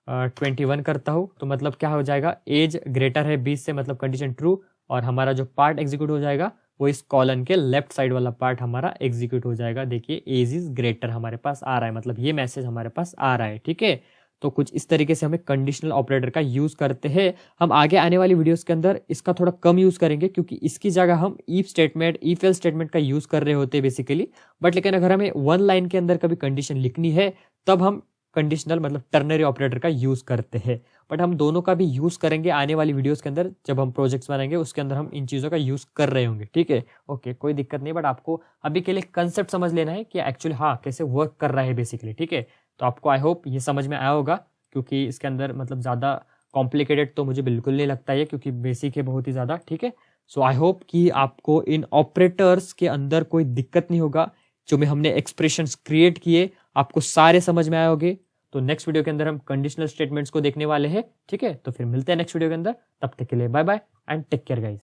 21 करता हूँ तो मतलब क्या हो जाएगा, एज ग्रेटर है 20 से, मतलब कंडीशन ट्रू, और हमारा जो पार्ट एग्जीक्यूट हो जाएगा वो इस कॉलन के लेफ्ट साइड वाला पार्ट हमारा एग्जीक्यूट हो जाएगा। देखिए एज इज ग्रेटर हमारे पास आ रहा है, मतलब ये मैसेज हमारे पास आ रहा है, ठीक है। तो कुछ इस तरीके से हमें कंडीशनल ऑपरेटर का यूज करते हैं। हम आगे आने वाली वीडियोस के अंदर इसका थोड़ा कम यूज करेंगे, क्योंकि इसकी जगह हम if statement, if else statement का यूज कर रहे होते हैं बेसिकली। बट लेकिन अगर हमें वन लाइन के अंदर कभी कंडीशन लिखनी है तब हम कंडीशनल मतलब टर्नरी ऑपरेटर का यूज करते हैं। बट हम दोनों का भी यूज करेंगे आने वाली वीडियोस के अंदर, जब हम प्रोजेक्ट्स बनाएंगे उसके अंदर हम इन चीजों का यूज कर रहे होंगे, ठीक है। ओके, कोई दिक्कत नहीं, बट आपको अभी के लिए कंसेप्ट समझ लेना है कि एक्चुअली हाँ कैसे वर्क कर रहा है बेसिकली, ठीक है। तो आपको आई होप ये समझ में आया होगा, क्योंकि इसके अंदर मतलब ज़्यादा कॉम्प्लिकेटेड तो मुझे बिल्कुल नहीं लगता है, क्योंकि बेसिक है बहुत ही ज़्यादा, ठीक है। सो आई होप कि आपको इन ऑपरेटर्स के अंदर कोई दिक्कत नहीं होगा। जो में हमने एक्सप्रेशंस क्रिएट किए आपको सारे समझ में आए होंगे। तो नेक्स्ट वीडियो के अंदर हम कंडीशनल स्टेटमेंट्स को देखने वाले हैं, ठीक है। तो फिर मिलते हैं नेक्स्ट वीडियो के अंदर, तब तक के लिए bye bye and take care guys.